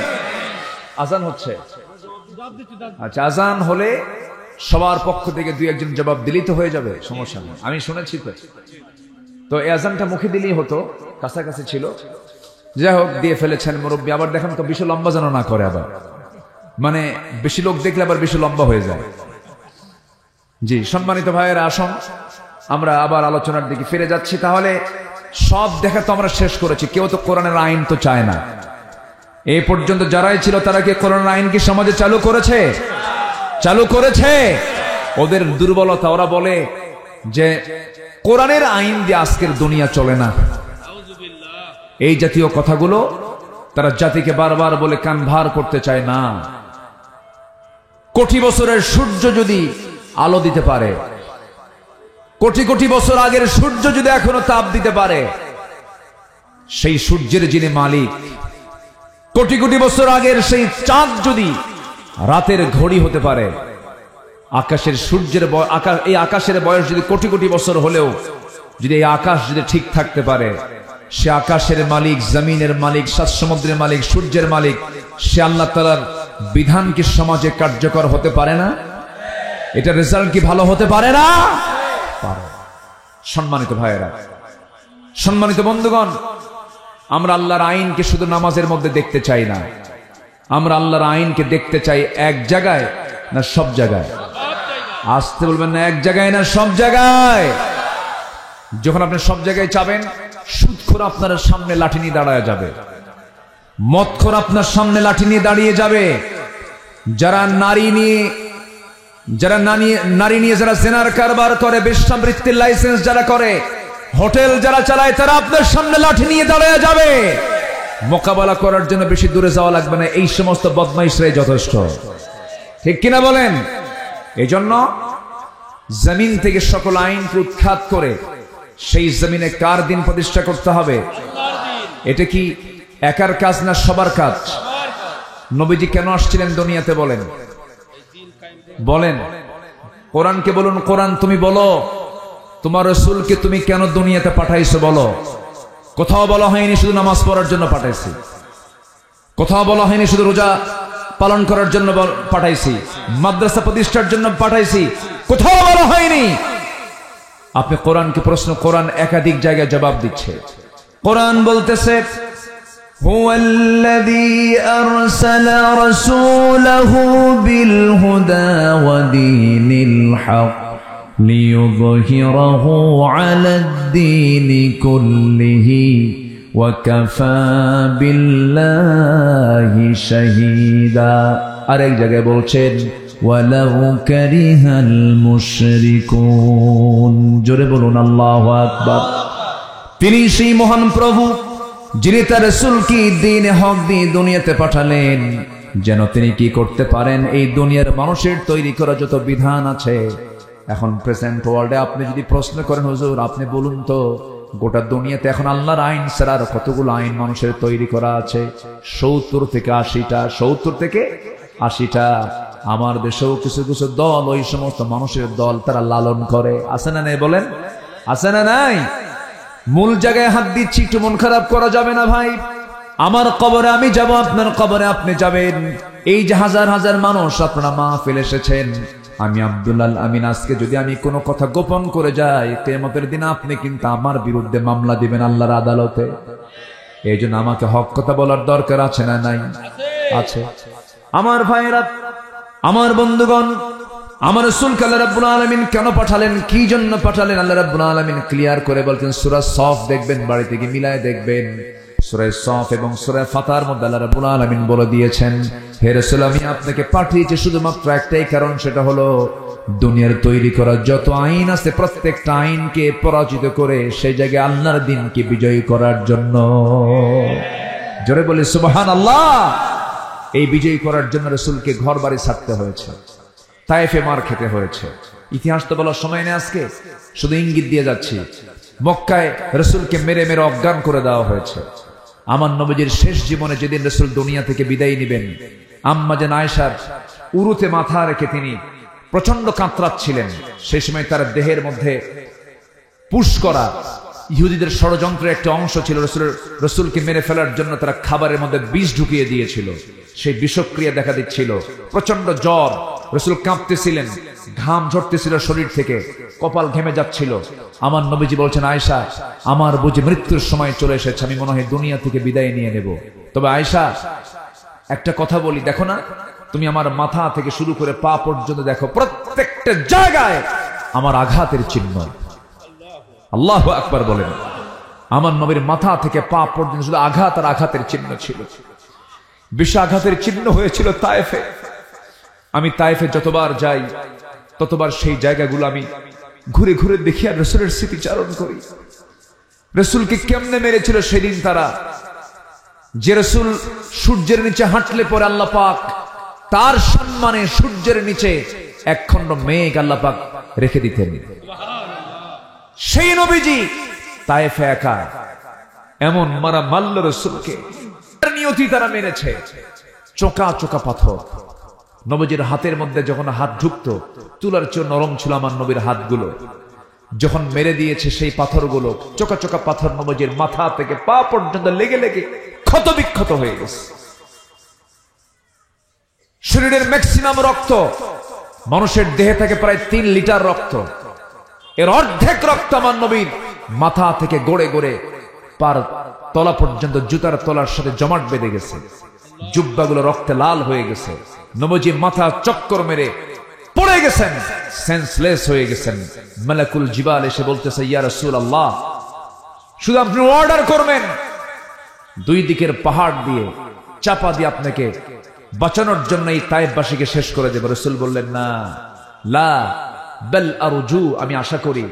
আজান হচ্ছে, আচ্ছা আজান হলে সবার পক্ষ থেকে দুই একজন জবাব দিলেই তো হয়ে যাবে, সমস্যা নেই। আমি শুনেছি তো এই আজানটা মুখে দিলেই হতো, কাছাকাছি ছিল, যাই হোক দিয়ে ফেলেছেন মুরব্বী। আবার দেখেন তো বেশি লম্বা যেন না করে, আবার মানে বেশি লোক দেখলে আবার বেশি লম্বা হয়ে যায়। জি সম্মানিত ভাইয়েরা, আসুন আমরা আবার আলোচনার দিকে ফিরে যাচ্ছি। তাহলে সব দেখা তো আমরা শেষ করেছি, কেউ তো কোরআনের আইন তো চায় না। এই পর্যন্ত যারাই ছিল তারা কি কোরআনের আইন কি সমাজে চালু করেছে? চালু করেছে। ওদের দুর্বলতা, ওরা বলে যে কোরআনের আইন দিয়ে আজকের দুনিয়া চলে না। এই জাতীয় কথাগুলো তারা জাতিকে বারবার বলে কান ভার করতে চায় না। কোটি বছরের সূর্য যদি আলো দিতে পারে, কোটি কোটি বছর আগের সূর্য যদি এখনো তাপ দিতে পারে, সেই সূর্যের যিনি মালিক, কোটি কোটি বছর আগের সেই চাঁদ যদি রাতের ঘড়ি হতে পারে, আকাশের সূর্যের এই আকাশের বয়স যদি কোটি কোটি বছর হলেও যদি এই আকাশ যদি ঠিক থাকতে পারে, সে আকাশের মালিক, জমিনের মালিক, সাত সমুদ্রের মালিক, সূর্যের মালিক, সে আল্লাহ তাআলার বিধান কি সমাজে কার্যকর হতে পারে না? এটা রেজাল্ট কি ভালো হতে পারে না? পারে। সম্মানিত ভাইয়েরা, সম্মানিত বন্ধুগণ, আমরা আল্লাহর আইনকে শুধু নামাজের মধ্যে দেখতে চাই না, আমরা আল্লাহর আইনকে দেখতে চাই এক জায়গায় না সব জায়গায়। আসতে বলবেন না, এক জায়গায় না সব জায়গায়। যখন আপনি সব জায়গায় চাবেন, সুদখোর আপনার সামনে লাঠি নিয়ে দাঁড়ায় যাবে, মদখোর আপনার সামনে লাঠি নিয়ে দাঁড়িয়ে যাবে, যারা নারী নিয়ে যারা জেনার কারবার করে, বেশ্যাবৃত্তির লাইসেন্স যারা করে, হোটেল যারা চালায়, তারা আপনার সামনে লাঠি নিয়ে দাঁড়ায় যাবে। মোকাবেলা করার জন্য বেশি দূরে যাওয়া লাগবে না, এই সমস্ত বদমাইশরাই যথেষ্ট। ঠিক কিনা বলেন? এজন্য জমিন থেকে সকল আইনকে উৎখাত করে সেই জমিনে কার দিন প্রতিষ্ঠা করতে হবে? এটা কি একার কাজ না সবার কাজ? নবীজি কেন আসছিলেন দুনিয়াতে বলেন? বলেন, কোরআনকে বলুন, কোরআন তুমি বলো তোমার রাসূলকে তুমি কেন দুনিয়াতে পাঠাইছো বলো। কোথাও বলা হয়নি শুধু নামাজ পড়ার জন্য পাঠাইছি, কোথাও বলা হয়নি শুধু রোজা পালন করার জন্য পাঠাইছি, মাদ্রাসা প্রতিষ্ঠার জন্য পাঠাইছি, কোথাও বলা হয়নি। আপনি কোরআনকে প্রশ্ন, কোরআন একাধিক জায়গায় জবাব দিচ্ছে। কোরআন বলতেছে, হুয়াল্লাযী আরসালা রাসূলাহু বিল হুদা ওয়া দীনিল হক লিইয়ুযহিরাহু আলাদ-দীনি কুল্লিহি ওয়া কাফা বিল্লাহি শাহীদা। আরেক জায়গায় বলছেন, ওয়ালাউ কারিহাল মুশরিকুন। জোরে বলুন আল্লাহু আকবার। তিনি সেই মহান প্রভু যিনি তার রাসূলকে দ্বীনে হক দিয়ে দুনিয়াতে পাঠালেন, যেন তিনি কি করতে পারেন, এই দুনিয়ার মানুষের তৈরি করা যত বিধান আছে এখন প্রেজেন্ট ওয়ার্ল্ডে, আপনি যদি প্রশ্ন করেন, হুজুর আপনি বলুন তো গোটা দুনিয়াতে এখন আল্লাহর আইন ছাড়া আর কতগুলো আইন মানুষের তৈরি করা আছে? 70 থেকে 80টা, 70 থেকে 80টা। আমার দেশেও কিছু কিছু দল, ওই সমস্ত মানুষের দল, তারা লালন করে। আছে না নাই বলেন? আছে না নাই? মূল জায়গায় হাত দিচ্ছি, একটু মন খারাপ করা যাবে না ভাই। আমার কবরে আমি যাব, আপনার কবরে আপনি যাবেন। এই যে হাজার হাজার মানুষ আপনারা মাহফিল এসেছেন, আমি আব্দুল্লাহ আমিন আজকে যদি আমি কোনো কথা গোপন করে যাই, কিয়ামতের দিন আপনি কিন্তু আমার বিরুদ্ধে মামলা দিবেন আল্লাহর আদালতে। এই জন্য আমাকে হক কথা বলার দরকার আছে না নাই? আছে। আমার ভাইয়েরা, আমার বন্ধুগণ, আমার রাসূলকে আল্লাহ রাব্বুল আলামিন কেন পাঠালেন, কি জন্য পাঠালেন, আল্লাহ রাব্বুল আলামিন ক্লিয়ার করে বলতেন। সূরা সফ দেখবেন, বাড়িতে গিয়ে মিলায় দেখবেন, সূরা সফ এবং সূরা ফাতার মধ্যে আল্লাহ রাব্বুল আলামিন বলে দিয়েছেন, হে রাসূল আমি আপনাকে পাঠিয়েছি শুধুমাত্র একটাই কারণ, সেটা হলো দুনিয়ার তৈরি করা যত আইন আছে প্রত্যেকটা আইনকে পরাজিত করে সেই জায়গায় আল্লাহর দ্বীনকে বিজয়ী করার জন্য। জোরে বলি সুবহানাল্লাহ। এই বিজয়ী করার জন্য রাসূলকে ঘর বাড়ি ছাড়তে হয়েছে, তায়েফে মার খেতে হয়েছে। ইতিহাস তো বলার সময় নেই আজকে, শুধু ইঙ্গিত দিয়ে যাচ্ছি। মক্কায় রাসূলকে মেরে মেরে অজ্ঞান করে দেওয়া হয়েছে। আমার নবীজির শেষ জীবনে যেদিন রাসূল দুনিয়া থেকে বিদায় নেবেন, আম্মা জান আয়েশার উরুতে মাথা রেখে তিনি প্রচন্ড কাতরাচ্ছিলেন। সেই সময় তার দেহের মধ্যে পুশ করা ইহুদিদের ষড়যন্ত্রের একটা অংশ ছিল। রসুলকে মেরে ফেলার জন্য তারা খাবারের মধ্যে বিষ ঢুকিয়ে দিয়েছিল। সেই বিষক্রিয়া দেখা দিচ্ছিল, প্রচন্ড জ্বর, রসুল কাঁপতেছিলেন, ঘাম ঝরতেছিল শরীর থেকে, কপাল ঘেমে যাচ্ছিল। আমার নবীজি বলছেন, আয়েশা, আমার বুঝি মৃত্যুর সময় চলে এসেছে, আমি মনে হয় দুনিয়া থেকে বিদায় নিয়ে নেব। তবে আয়েশা, একটা কথা বলি, দেখো না, তুমি আমার মাথা থেকে শুরু করে পা পর্যন্ত দেখো, প্রত্যেকটা জায়গায় আমার আঘাতের চিহ্ন। আল্লাহু আকবার বলেন। আমার নবীর মাথা থেকে পা পর্যন্ত শুধু আঘাত আর আঘাতের চিহ্ন ছিল। বিষ আঘাতের চিহ্ন হয়েছিল তায়েফে। আমি তায়েফে যতবার যাই ততবার সেই জায়গাগুলো আমি ঘুরে ঘুরে দেখি আর রসুলের স্মৃতিচারণ করি। রসুলকে কেমনে মেরেছিল সেদিন তারা। যে রসুল সূর্যের নিচে হাঁটলে পরে আল্লাহ পাক তার সম্মানে সূর্যের নিচে একখণ্ড মেঘ আল্লাহ পাক রেখে দিতেন, সেই নবীজি তায়েফে একা এমন মারা মারল রসুলকে, নিয়তি তারা মেরেছে। চোকা চোকা পাথর নবীজির হাতের মধ্যে যখন হাত ঢুকতো, তুলার চেয়ে নরম ছিল আমার নবীর হাতগুলো। যখন মেরে দিয়েছে সেই পাথরগুলো, চোকা চোকা পাথর নবীজির মাথা থেকে পা পর্যন্ত লেগে লেগে ক্ষত বিক্ষত হয়ে গেছে। শরীরের ম্যাক্সিমাম রক্ত, মানুষের দেহে থাকে প্রায় 3 লিটার রক্ত, এর অর্ধেক রক্ত আমার নবীর মাথা থেকে গড়ে গড়ে পার তলা পর্যন্ত জুতার তলার সাথে জমাট বেঁধে গেছে। জুব্বাগুলো রক্তে লাল হয়ে গেছে। নবীজি মাথা চক্কর মেরে পড়ে গেছেন, সেন্সলেস হয়ে গেছেন। মালাকুল জিবাল এসে বলতেছে, ইয়া রাসূলুল্লাহ, শুধু আপনি অর্ডার করবেন, 2 দিকের পাহাড় দিয়ে চাপা দিয়ে আপনাকে বাঁচানোর জন্য এই তায়েফবাসীকে শেষ করে দেব। রাসূল বললেন, না, লা বাল আরজু, আমি আশা করি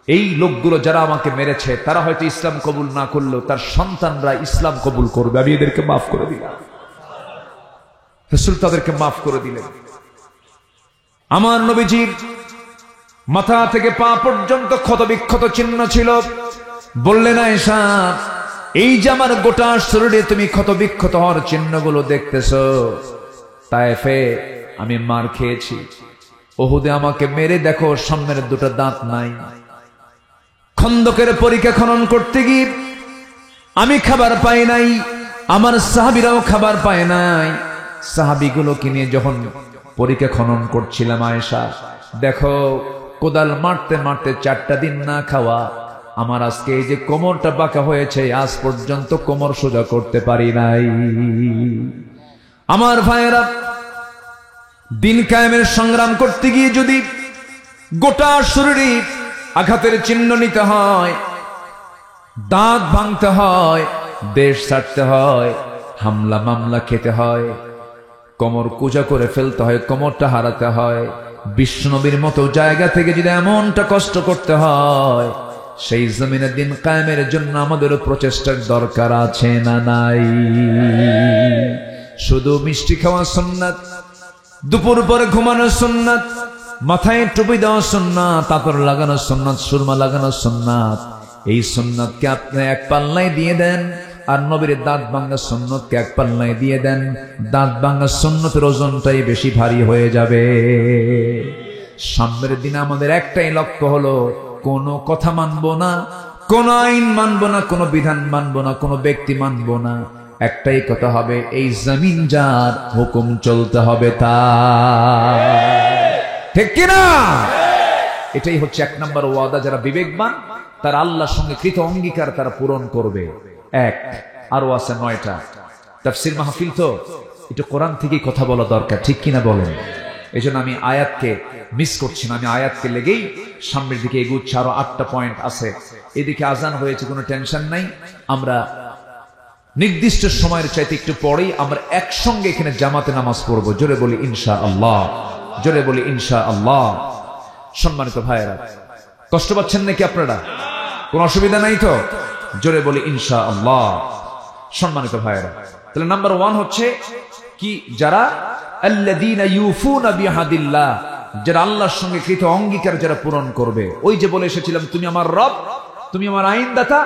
এই লোকগুলো যারা আমাকে মেরেছে তারা হয়তো ইসলাম কবুল না করলেও তার সন্তানরা ইসলাম কবুল করবে, আমি এদেরকে মাফ করে দিলাম। রাসূল তাদেরকে মাফ করে দিলেন। আমার নবীজির মাথা থেকে পা পর্যন্ত ক্ষত বিক্ষত চিহ্ন ছিল। বললেন, আয়েশা, এই যে আমার গোটা শরীরে তুমি ক্ষত বিক্ষত হওয়ার চিহ্নগুলো দেখতেছ, তায়েফে আমি মার খেয়েছি, উহুদে আমাকে মেরে দেখো সামনের 2টা দাঁত নাই। খন্দকের পরীক্ষা খনন করতে গিয়ে আমি খাবার পাই নাই, আমার সাহাবীরাও খাবার পায় নাই। সাহাবীগুলোকে নিয়ে যখন পরীক্ষা খনন করছিলাম, আয়েশা দেখো, কোদাল মারতে মারতে 4টা দিন না খাওয়া, আমার আজকে এই যে কোমরটা বাঁকা হয়েছে, আজ পর্যন্ত কোমর সোজা করতে পারি নাই। আমার ভাইয়েরা, দিন কায়েমের সংগ্রাম করতে গিয়ে যদি গোটা শরীরে আঘাতের চিহ্ন নিতে হয়, দাঁত ভাঙতে হয়, দেশ ছাড়তে হয়, হামলা মামলা খেতে হয়, কোমর কুজা করে ফেলতে হয়, কোমরটা হারাতে হয়, বিশ্বনবীর মতো জায়গা থেকে যদি এমনটা কষ্ট করতে হয়, সেই জমিনে দিন কায়েমের জন্য আমাদেরও প্রচেষ্টার দরকার আছে না নাই? শুধু মিষ্টি খাওয়া সুন্নাত, দুপুর পরে ঘুমানো সুন্নাত, মাথায় টুপি দেওয়া সুন্নাত, আতর লাগানো সুন্নাত, সুরমা লাগানো সুন্নাত, এই সুন্নাতকে আপনি এক পাল্লায় দিয়ে দেন, আর নবীর দাঁত ভাঙা সুন্নতকে এক পাল্লায় দিয়ে দেন, দাঁত ভাঙা সুন্নতের ওজনটাই বেশি ভারী হয়ে যাবে। সামনের দিনে আমাদের একটাই লক্ষ্য হলো, কোনো কথা মানবো না, কোন আইন মানবো না, কোন বিধান মানবো না, কোন ব্যক্তি মানবো না। একটাই কথা হবে, এই জমিন যার, হুকুম চলতে হবে তার। ঠিক কিনা? এটাই হচ্ছে 1 নম্বর ওয়াদা। যারা বিবেকবান তারা আল্লাহর সঙ্গে কৃত অঙ্গীকার তারা পূরণ করবে। আরো আছে 9টা। তাফসীর মাহফিল তো এটা কোরআন থেকেই কথা বলা দরকার, ঠিক কিনা বলেন? এই জন্য আমি আয়াতকে মিস করছি না, আমি আয়াতকে লেগেই সামনের দিকে এগুচ্ছি। আরো 8টা পয়েন্ট আছে। এদিকে আজান হয়েছে, কোনো টেনশন নাই। আমরা নির্দিষ্ট সময়ের চাইতে একটু পরেই আমরা একসঙ্গে এখানে জামাতে নামাজ পড়বো। জোরে বলি ইনশাআল্লাহ, জোরে বলি ইনশাআল্লাহ। সম্মানিত ভাইয়েরা, কষ্ট পাচ্ছেন নাকি আপনারা? কোন অসুবিধা নাই তো? জোরে বলি ইনশাআল্লাহ। সম্মানিত ভাইয়েরা, তাহলে নাম্বার 1 হচ্ছে কি, যারা আল্লাযীনা ইউফুনা বিআহদিল্লাহ, যারা আল্লাহর সঙ্গে কৃত অঙ্গীকার যারা পূরণ করবে। ওই যে বলে এসেছিলাম, তুমি আমার রব, তুমি আমার আইনদাতা।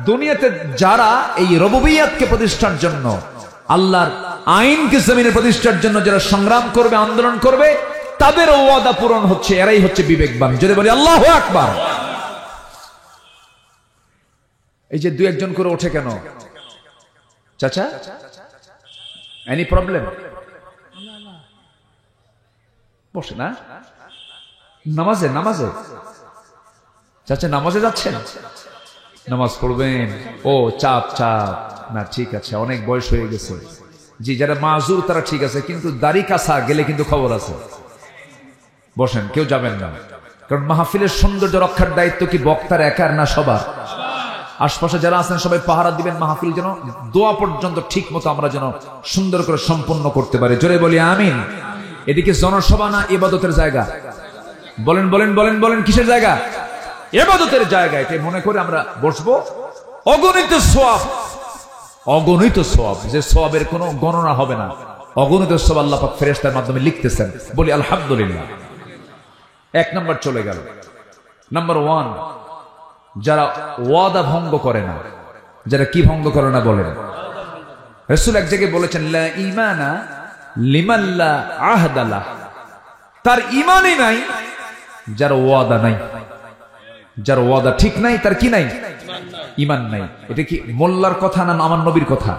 দুনিয়াতে যারা এই রুবুবিয়্যাতকে প্রতিষ্ঠার জন্য, আল্লাহর আইনকে জমিনে প্রতিষ্ঠার জন্য যারা সংগ্রাম করবে, আন্দোলন করবে, তাদের ওয়াদা পূরণ হচ্ছে। এরাই হচ্ছে বিবেকবান। যদি বলি আল্লাহু আকবার। এই যে দুই একজন করে ওঠে কেন চাচা? Any problem? বসে না নামাজে নামাজে চাচা নামাজে যাচ্ছেন, নামাজ পড়বেন? ও চাপ চাপ না, ঠিক আছে, অনেক বয়স হয়ে গেছে। জি, যারা মাজুর তারা ঠিক আছে, কিন্তু দাড়ি কাছা গেলে কিন্তু খবর আছে। বসেন, কেউ যাবেন না, কারণ মাহফিলের সৌন্দর্য রক্ষার দায়িত্ব কি বক্তার একার না সবার? আশপাশে যারা আছেন সবাই পাহারা দিবেন, মাহফিল যেন দোয়া পর্যন্ত ঠিক মতো আমরা যেন সুন্দর করে সম্পন্ন করতে পারি। জোরে বলি আমিন। এদিকে জনসভা না ইবাদতের জায়গা? বলেন বলেন বলেন বলেন, কিসের জায়গা? ইবাদতের জায়গা। এটা মনে করে আমরা বসবো। অগণিত সওয়াব, অগণিত সওয়াব, যে সওয়াবের কোনো গণনা হবে না, অগণিত সওয়াব আল্লাহ পাক ফেরেশতার মাধ্যমে লিখতেছেন। বলি আলহামদুলিল্লাহ। এক নাম্বার চলে গেল। নাম্বার 1, যারা ওয়াদা ভঙ্গ করে না। যারা কি ভঙ্গ করে না বলেন? রাসূল এক জায়গায় বলেছেন, লা ঈমানা লিমান লা আহদা লাহ। তার ঈমানই নাই যার ওয়াদা নাই। যার ওয়াদা ঠিক নাই তার কি নাই? ঈমান নাই। এটা কি মোল্লার কথা না আমার নবীর কথা?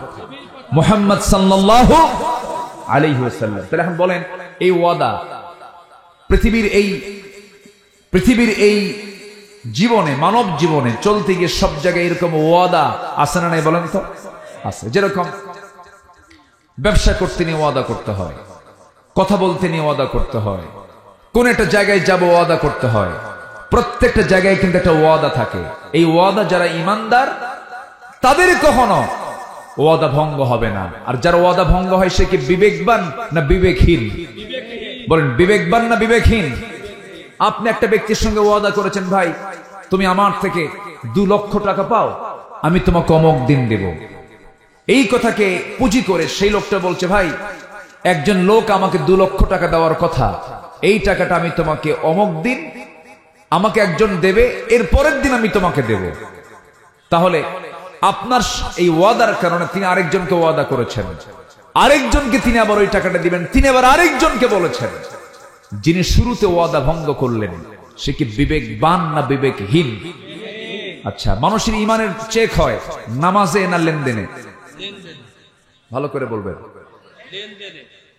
মুহাম্মদ সাল্লাল্লাহু আলাইহি ওয়াসাল্লাম। তাহলে এখন বলেন, এই ওয়াদা পৃথিবীর এই জীবনে, মানব জীবনে চলতে গিয়ে সব জায়গায় এরকম ওয়াদা আছে না নাই বলেন তো? আছে। যেরকম ব্যবসা করতে নিয়ে ওয়াদা করতে হয়, কথা বলতে নিয়ে ওয়াদা করতে হয়, কোন একটা জায়গায় যাব ওয়াদা করতে হয়। প্রত্যেকটা জায়গায় কিন্তু একটা ওয়াদা থাকে। এই ওয়াদা যারা ঈমানদার তাদের কখনো ওয়াদা ভঙ্গ হবে না। আর যার ওয়াদা ভঙ্গ হয় সে কি বিবেকবান না বিবেকহীন? বলেন, বিবেকবান না বিবেকহীন? আপনি একটা ব্যক্তির সঙ্গে ওয়াদা করেছেন, ভাই তুমি আমার থেকে 2 লক্ষ টাকা পাও, আমি তোমাকে অমুক দিন দেব। এই কথাকে পুঁজি করে সেই লোকটা বলছে, ভাই একজন লোক আমাকে 2 লক্ষ টাকা দেওয়ার কথা, এই টাকাটা আমি তোমাকে অমুক দিন আমাকে একজন দেবে, এর পরের দিন আমি তোমাকে দেব। তাহলে আপনার এই ওয়াদার কারণে তিনি আরেকজনকে ওয়াদা করেছেন, আরেকজনকে তিনি আবার ওই টাকাটা দিবেন, তিনি আবার আরেকজনকে বলেছেন। যিনি শুরুতে ওয়াদা ভঙ্গ করলেন সে কি বিবেকবান না বিবেকহীন? আচ্ছা, মানুষের ঈমানের চেক হয় নামাজে না লেনদেনে? ভালো করে বলবেন,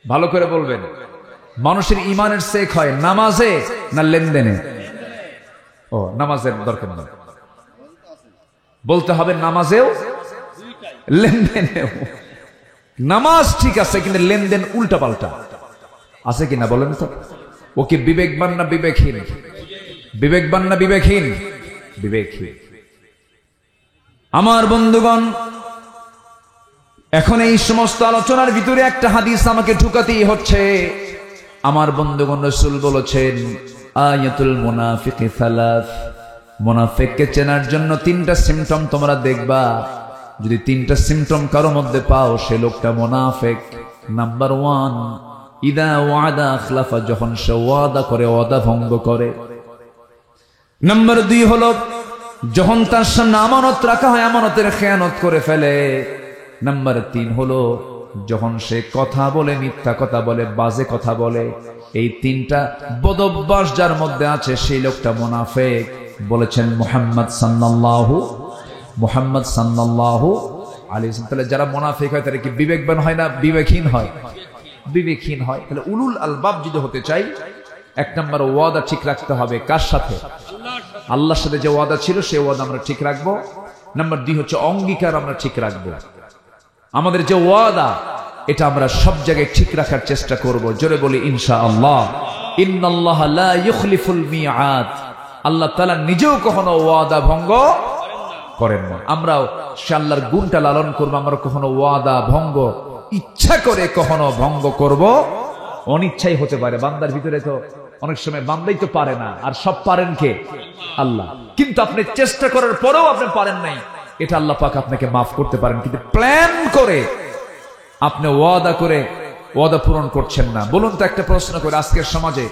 ভালো করে বলবেন। মানুষের ঈমানের চেক হয় নামাজে না লেনদেনে? ও, নামাজের দরকার নেই, বলতে হবে নামাজেও লেনদেনেও। নামাজ ঠিক আছে, কিন্তু লেনদেন উল্টা পাল্টা আছে কিনা বলেন তো? ও কি বিবেকবান না বিবেকহীন? বিবেকবান না বিবেকহীন? বিবেকহীন। আমার বন্ধুগণ, এখন এই সমস্ত আলোচনার ভিতরে একটা হাদিস আমাকে ঢুকাতেই হচ্ছে। আমার বন্ধুগণ, রাসূল বলেছেন, আয়াতুল মুনাফিকি সালাস। মুনাফিককে চেনার জন্য 3টা সিম্পটম তোমরা দেখবা। যদি 3টা সিম্পটম কারো মধ্যে পাও, সে লোকটা মুনাফিক। নাম্বার 1, ইদা ওয়াদা আখলাফা, যখন সে ওয়াদা করে ওয়াদা ভঙ্গ করে। নাম্বার 2 হলো যখন তার সামনে আমানত রাখা হয় আমানতের খেয়ানত করে ফেলে। নাম্বার 3 হলো যখন সে কথা বলে মিথ্যা কথা বলে, বাজে কথা বলে। এই 3টা বদঅভ্যাস যার মধ্যে আছে সেই লোকটা মুনাফিক। বলেছেন মুহাম্মদ সাল্লাল্লাহু আলাইহি ওয়াসাল্লাম। তাহলে যারা মুনাফিক হয় তারা কি বিবেকবান হয় না বিবেকহীন হয়? বিবেকহীন হয়। তাহলে উলুল আলবাব যদি হতে চাই, 1 নম্বর ওয়াদা ঠিক রাখতে হবে। কার সাথে? আল্লাহর সাথে যে ওয়াদা ছিল সেই ওয়াদা আমরা ঠিক রাখবো। নাম্বার 2 হচ্ছে অঙ্গীকার আমরা ঠিক রাখবো। আমাদের যে ওয়াদা এটা আমরা সব জায়গায় ঠিক রাখার চেষ্টা করব। জোরে বলি ইনশাআল্লাহ। ইন্নাল্লাহ লা ইখলিফুল মিআদ। আল্লাহ তাআলা নিজেও কখনো ওয়াদা ভঙ্গ করেন না। আমরাও আল্লাহর গুণটা লালন করব। আমরা কখনো ওয়াদা ভঙ্গ ইচ্ছা করে কখনো ভঙ্গ করব, অনিচ্ছাই হতে পারে। বান্দার ভিতরে তো অনেক সময় বান্দাই তো পারে না, আর সব পারেন কে? আল্লাহ। কিন্তু আপনি চেষ্টা করার পরেও আপনি পারেন নাই, এটা আল্লাহ পাক আপনাকে মাফ করতে পারেন। কিন্তু প্ল্যান করে আপনি ওয়াদা করে ওয়াদা পূরণ করছেন না। বলুন তো, একটা প্রশ্ন করে, আজকের সমাজে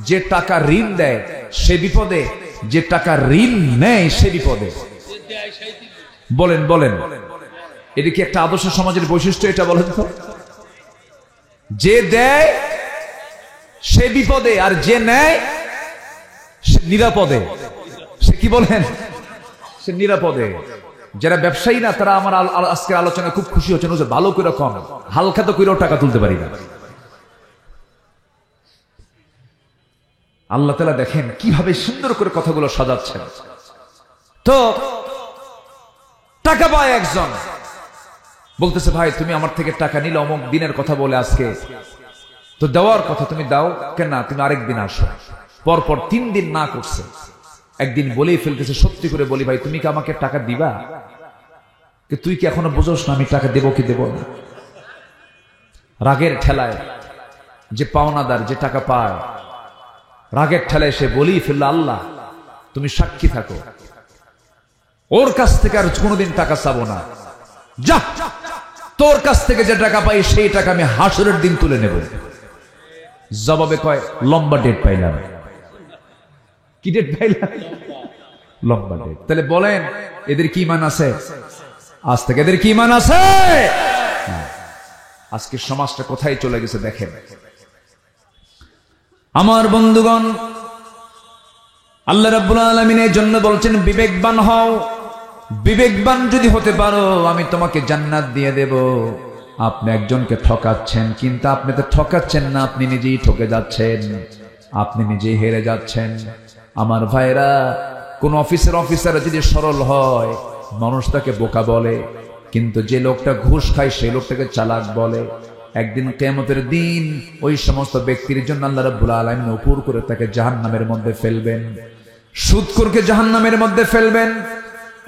যে টাকা ঋণ দেয় সে বিপদে, যে টাকা ঋণ নেয় সে বিপদে। বলেন বলেন, এটা কি একটা আদর্শ সমাজের বৈশিষ্ট্য? এটা বলেন তো। যে দেয় সে বিপদে, আর যে নেয় সে নিরাপদে। সে কি বলেন? সে নিরাপদে। যারা ব্যবসায়ী না তারা আমার আজকের আলোচনায় খুব খুশি হচ্ছেন, যে ভালো করে কম, হালকা তো করেও টাকা তুলতে পারি না। আল্লাহ তাআলা দেখেন কিভাবে সুন্দর করে কথাগুলো সাজাচ্ছেন। তো টাকা পায় একজন, বলতেছে ভাই তুমি আমার থেকে টাকা নিলে অমুক দিনের কথা বলে আজকে তো দেওয়ার কথা, তুমি দাও কেন না, তুমি আরেকদিন আসো। পরপর 3 দিন না করছে, একদিন বলেই ফেলতেছে, সত্যি করে বলি ভাই তুমি কি আমাকে টাকা দিবা? তুই কি এখনো বুঝোস না আমি টাকা দেবো কি দেবো না? রাগের ঠেলায় যে পাওনাদার যে টাকা পায়, রাগের ঠেলায় সে বলেই ফেললো আল্লাহ তুমি সাক্ষী থাকো, ওর কাছ থেকে আর কোনোদিন টাকা চাবো না, যা তোর কাছ থেকে যে টাকা পাই সেই টাকা আমি হাসরের দিন তুলে নেব। জবাবে কয় লম্বা ডেট পাইলাম। কি ডেট পাইলাম? লম্বা ডেট। তাহলে বলেন এদের কি ইমান আছে? আজ থেকে এদের কি ইমান আছে? আজকে সমাজটা কোথায় চলে গেছে দেখেন। আমার বন্ধুগণ, আল্লাহ রাব্বুল আলামিন এর জন্য বলছেন বিবেকবান হও, বিবেকবান যদি হতে পারো আমি তোমাকে জান্নাত দিয়ে দেব। আপনি একজনকে ঠকাচ্ছেন, কিন্তু আপনি তো ঠকাচ্ছেন না, আপনি নিজেই ঠকে যাচ্ছেন, আপনি নিজেই হেরে যাচ্ছেন। আমার ভাইরা, কোন অফিসার যদি সরল হয় মানুষ তাকে বোকা বলে, কিন্তু যে লোকটা ঘুষ খায় সেই লোকটাকে চালাক বলে। একদিন কিয়ামতের দিন ওই সমস্ত ব্যক্তির জন্য আল্লাহ রাব্বুল আলামিন উপর করে তাকে জাহান্নামের মধ্যে ফেলবেন, সুদখোরকে জাহান্নামের মধ্যে ফেলবেন।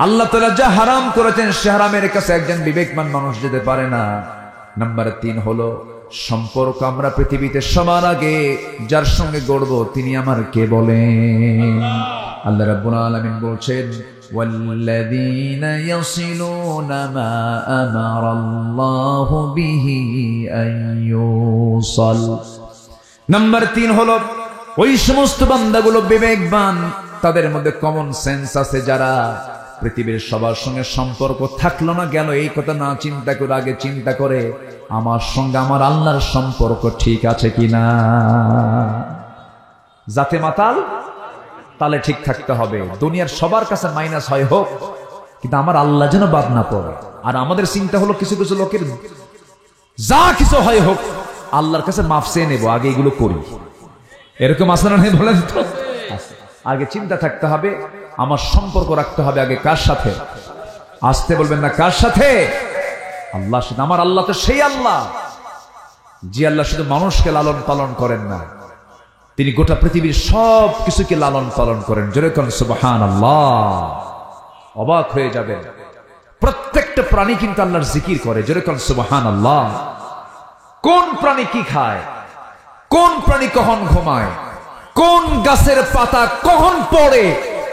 আল্লাহ তাআলা যা হারাম করেছেন সে হারামের কাছে একজন বিবেকমান মানুষ যেতে পারে না। নাম্বার 3 হলো সম্পর্ক। আমরা পৃথিবীতে সবার আগে যার সঙ্গে গড়ব তিনি আমার কে বলেন? আল্লাহ রাব্বুল আলামিন বলছেন ওয়াল্লাযীনা ইয়াসিলুনা মা আমারাল্লাহু বিহি আইয়ুসাল। নাম্বার 3 হলো ওই সমস্ত বান্দাগুলো বিবেকবান, তাদের মধ্যে কমন সেন্স আছে, যারা পৃথিবীর সবার সঙ্গে সম্পর্ক থাকলো না গেল এই কথা না চিন্তা করে আগে চিন্তা করে আমার সঙ্গে আমার আল্লাহর সম্পর্ক ঠিক আছে কিনা। যাতে মাতাল তাহলে ঠিক থাকতে হবে। দুনিয়ার সবার কাছে মাইনাস হয় হোক, কিন্তু আমার আল্লাহ যেন বাদ না পড়ে। আর আমাদের চিন্তা হলো কিছু কিছু লোকের যা কিছু হয় হোক আল্লাহর কাছে মাফ চেয়ে নেবো, আগে এগুলো করি। এরকম আসলে নেই বলেন তো? আগে চিন্তা থাকতে হবে, আমার সম্পর্ক রাখতে হবে আগে কার সাথে? আসতে বলবেন না, কার সাথে? আল্লাহর সাথে। আমার আল্লাহ তো সেই আল্লাহ যে আল্লাহ শুধু মানুষকে লালন পালন করেন না, তিনি গোটা পৃথিবীর সব কিছুকে লালন পালন করেন। যেরকম সুবহানাল্লাহ, অবাক হয়ে যাবেন। প্রত্যেকটা প্রাণী কিন্তু আল্লাহর জিকির করে। যেরকম সুবহানাল্লাহ। কোন প্রাণী কি খায়, কোন প্রাণী কখন ঘুমায়, কোন গাছের পাতা কখন পড়ে,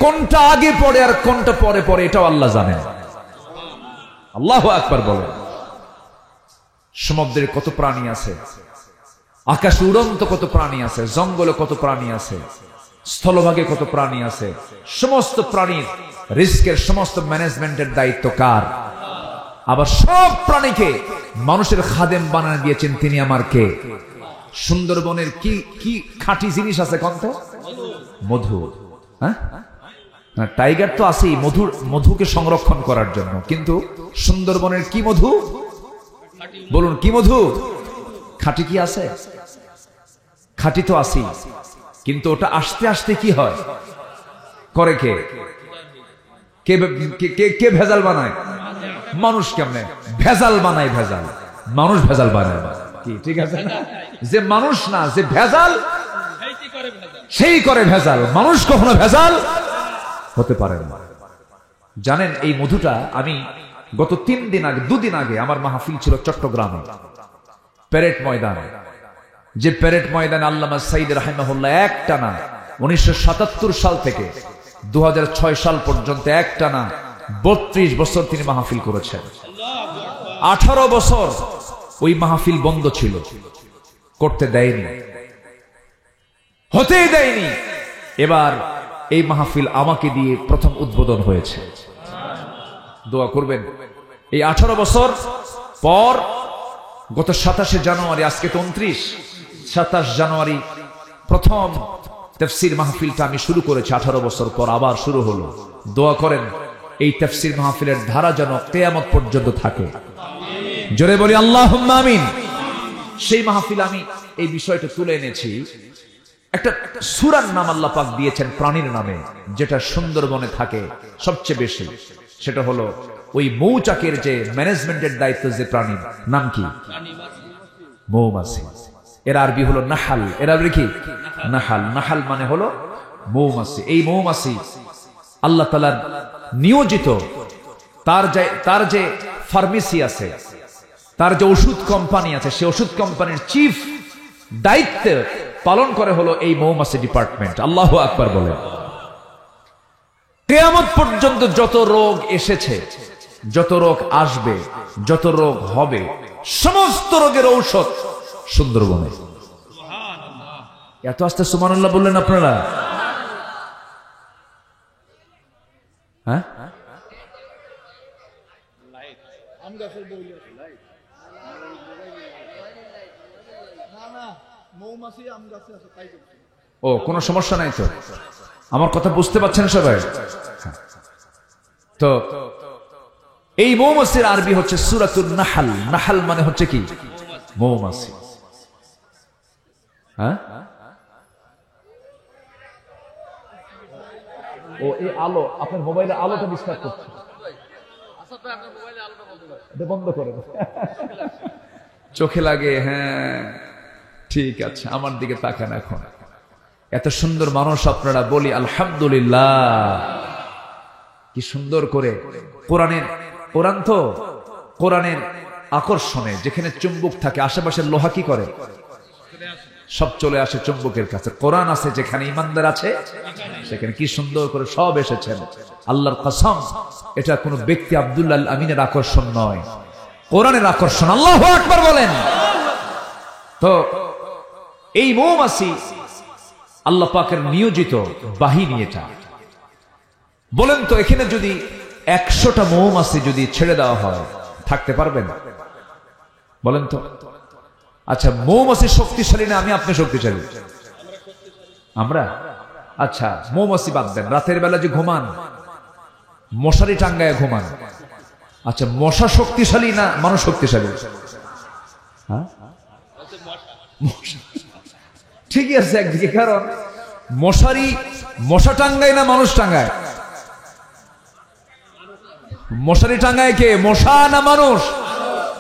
কোনটা আগে পড়ে আর কোনটা পরে পড়ে, এটাও আল্লাহ জানেন। আল্লাহু আকবার বলেন। সমুদ্রে কত প্রাণী আছে, আকাশে উড়ন্ত কত প্রাণী আছে, জঙ্গলে কত প্রাণী আছে, স্থলভাগে কত প্রাণী আছে। সমস্ত প্রাণীর রিস্কের সমস্ত ম্যানেজমেন্টের দায়িত্ব কার? আবার সব প্রাণীকে মানুষের খাদেম বানায় দিয়েছেন তিনি আমার কে? সুন্দরবনের কি কি খাঁটি জিনিস আছে কন্ত? মধু। হ্যাঁ, টাইগার তো আছেই মধুকে সংরক্ষণ করার জন্য, কিন্তু সুন্দরবনের কি মধু বলুন? কি মধু? খাঁটি কি আছে? খাঁটি তো আছেই, কিন্তু ওটা আস্তে আস্তে কি হয় করে কে? কে ভেজাল বানায়? মানুষ। কেমনে ভেজাল বানায়? ভেজাল মানুষ ভেজাল বানায় কি? ঠিক আছে না? যে মানুষ না, যে ভেজাল সেই করে ভেজাল। মানুষ কখনো ভেজাল হতে পারে না। জানেন এই মধুটা আমি গত 3 দিন আগে 2 দিন আগে আমার মাহফিল ছিল চট্টগ্রামে প্যারেড ময়দানে। যে প্যারেড ময়দানে আল্লামা সাইদ রাহিমাহুল্লাহ একটানা 1977 সাল থেকে 2006 সাল পর্যন্ত একটানা 32 বছর তিনি মাহফিল করেছেন। 18 বছর ওই মাহফিল বন্ধ ছিল, করতে দেয়নি, হতেই দেয়নি। এবার এই মাহফিল আমাকে দিয়ে প্রথম উদ্বোধন হয়েছে। দোয়া করবেন। এই 18 বছর পর গত 27 জানুয়ারি, আজকে তো 29, 27 জানুয়ারি প্রথম তাফসীর মাহফিলটা আমি শুরু করেছি। 18 বছর পর আবার শুরু হলো। দোয়া করেন এই তাফসীর মাহফিলের ধারা যেন কিয়ামত পর্যন্ত থাকে। জোরে বলি আল্লাহুম্মা আমিন। সেই মাহফিল আমি এই বিষয়টা তুলে এনেছি। একটা সূরার নাম আল্লাহ পাক দিয়েছেন প্রাণীর নামে, যেটা সুন্দরবনে থাকে সবচেয়ে বেশি, সেটা হলো ওই মৌচাকের যে ম্যানেজমেন্টের দায়িত্ব যে প্রাণীর নাম কি? মৌমাছি। এর আরবি হলো নাহাল। এর আরবি কি? নাহাল। নাহাল মানে হলো মৌমাছি। এই মৌমাছি আল্লাহ তাআলার নিয়োজিত, তার যে ফার্মেসি আছে, তার যে ওষুধ কোম্পানি আছে, সেই ওষুধ কোম্পানির চিফ দায়িত্ব পালন করে হলো এই মৌমাছি ডিপার্টমেন্ট। আল্লাহু আকবার বলেন। কিয়ামত পর্যন্ত যত রোগ এসেছে, যত রোগ আসবে, যত রোগ হবে, সমস্ত রোগের ঔষধ সুন্দরবনে। এত আস্তে সুবহানাল্লাহ বললেন আপনারা? হ্যাঁ, ও কোনো সমস্যা নাই তো? আমার কথা বুঝতে পারছেন সবাই? তো এই মৌমাছির আরবি হচ্ছে সূরাতুন নাহাল। নাহাল মানে হচ্ছে কি? মৌমাছি। হ্যাঁ, ও এই আলো, আপনার মোবাইলের আলোটা ডিস্টার্ব করছে, বন্ধ করেন। চোখে লাগে। হ্যাঁ ঠিক আছে, আমার দিকে তাকান। এখন এত সুন্দর মানুষ আপনারা, বলি আলহামদুলিল্লাহ। কি সুন্দর করে কোরআন তো কোরআনের আকর্ষণে, যেখানে চুম্বক থাকে আশেপাশের লোহা কি করে? সব চলে আসে চুম্বকের কাছে। কোরআন আছে যেখানে ইমানদার আছে, সেখানে কি সুন্দর করে সব এসেছেন। আল্লাহর কসম, এটা কোনো ব্যক্তি আব্দুল্লাহ আল আমিনের আকর্ষণ নয়, কোরআনের আকর্ষণ। আল্লাহু আকবার বলেন। তো এই মৌমাছি আল্লাহ পাকের নিয়োজিত বাহিনী। এটা বলেন তো, এখানে যদি 100টা মৌমাছি যদি ছেড়ে দেওয়া হয়, থাকতে পারবেন? বলেন তো। আচ্ছা, মৌমাছি শক্তিশালী না আমি আপনি শক্তিশালী? আমরা। আচ্ছা, মৌমাছি বাদ দেন, রাতের বেলা যে ঘুমান, মশারি টাঙ্গায় ঘুমান, আচ্ছা মশা শক্তিশালী না মানুষ শক্তিশালী? হ্যাঁ ঠিকই আছে একদিকে, কারণ মশা টাঙ্গায় না মানুষ টাঙ্গায়? মশারি টাঙ্গায় কে, মশা না মানুষ?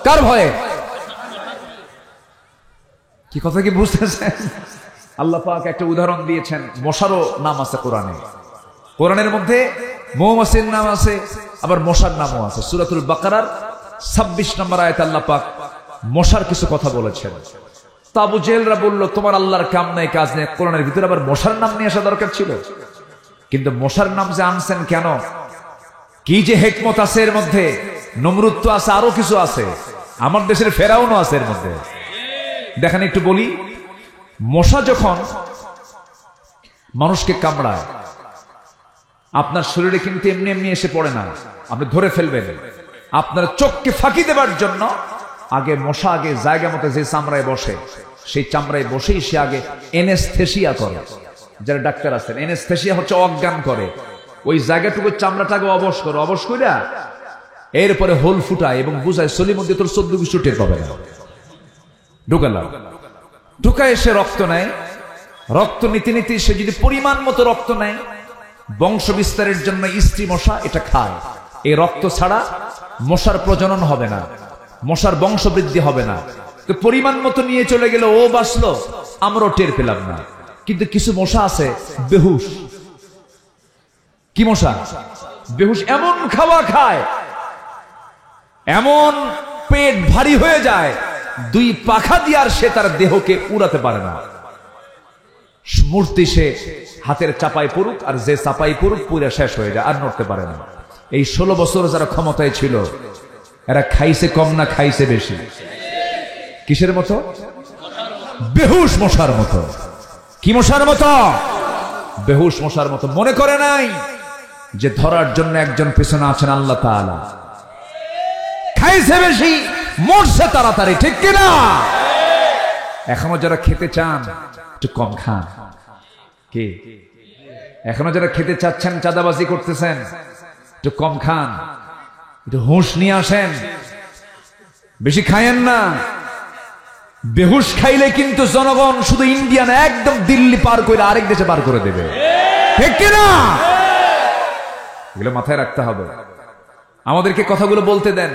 কার ভয়ে? কি কথা কি বুঝতেছেন? আল্লাহ পাক একটা উদাহরণ দিয়েছেন, মশারও নাম আছে কোরআনে। কোরআনের মধ্যে মৌমাছির নাম আছে, আবার মশার নামও আছে। সূরাতুল বাকারার 26 নম্বর আয়াতে আল্লাহ পাক মশার কিছু কথা বলেছেন। তো আবু জেহেলরা বলল, তোমার আল্লাহর কাম নাই কাজ নেই, কোরআনের ভিতরে আবার মশার নাম নিয়ে আসা দরকার ছিল? কিন্তু মশার নাম যে আনছেন কেন, কি যে হিকমত আছে এর মধ্যে? নমরুদ তো আছে, আরো কিছু আছে, আমার দেশের ফেরাউনও আছে এর মধ্যে। দেখেন একটু বলি, মশা যখন মানুষকে কামড়ায়, আপনার শরীরে কিন্তু এমনি এমনি এসে পড়ে না, আপনি ধরে ফেলবেন। আপনার চোখকে ফাঁকি দেবার জন্য আগে মশা আগে জায়গা মতো যে চামড়ায় বসে, সেই চামড়ায় বসেই সে আগে এনেস্থেসিয়া করে। যারা ডাক্তার আছেন, এনেস্থেসিয়া হচ্ছে অজ্ঞান করে। ওই জায়গাটুকু চামড়াটাকে অবশ করে, অবশ করে এরপরে হোল ফুটায় এবং বুঝায় সলির মধ্যে তোর 14 টের পাবে না। ঢুকালাম, ঢুকায় সে রক্ত নেয়। রক্ত নিতে নিতে সে যদি পরিমাণ মতো রক্ত নেয়, বংশ বিস্তারের জন্য স্ত্রী মশা এটা খায়। এই রক্ত ছাড়া মশার প্রজনন হবে না, মশার বংশ বৃদ্ধি হবে না। তো পরিমাণ মতো নিয়ে চলে গেল, ও বাঁচলো, আমরাও টের পেলাম না। কিন্তু কিছু মশা আছে বেহুশ। কি মশা? বেহুশ। এমন খাওয়া খায়, এমন পেট ভারী হয়ে যায়, 2 পাখা দিয়ে আর সে তার দেহকে উড়াতে পারে না। মূর্তি সে হাতের চাপাই পড়ুক, আর যে চাপাই পড়ুক পুরো শেষ হয়ে যায়, আর নড়তে পারে না। এই 16 বছর যারা ক্ষমতায় ছিল, এরা খাইছে কম না খাইছে বেশি? কিসের মতো? বেহুশ মশার মতো। কি মশার মতো? বেহুশ মশার মতো। মনে করে নাই যে ধরার জন্য একজন পেছনে আছেন আল্লাহ তাআলা। খাইছে বেশি, মরছে তাড়াতাড়ি, ঠিক কিনা? এখনো যারা খেতে চান একটু কম খান। কি এখনো যারা খেতে চাচ্ছেন, চাঁদাবাজি করতেছেন, একটু কম খান, একটু হুঁশ নিয়ে আসেন, বেশি খায়েন না। বেহুশ খাইলে কিন্তু জনগণ শুধু ইন্ডিয়া না, একদম দিল্লি পার করে আরেক দেশে পার করে দেবে, ঠিক কিনা? এগুলো মাথায় রাখতে হবে। আমাদেরকে কথাগুলো বলতে দেন।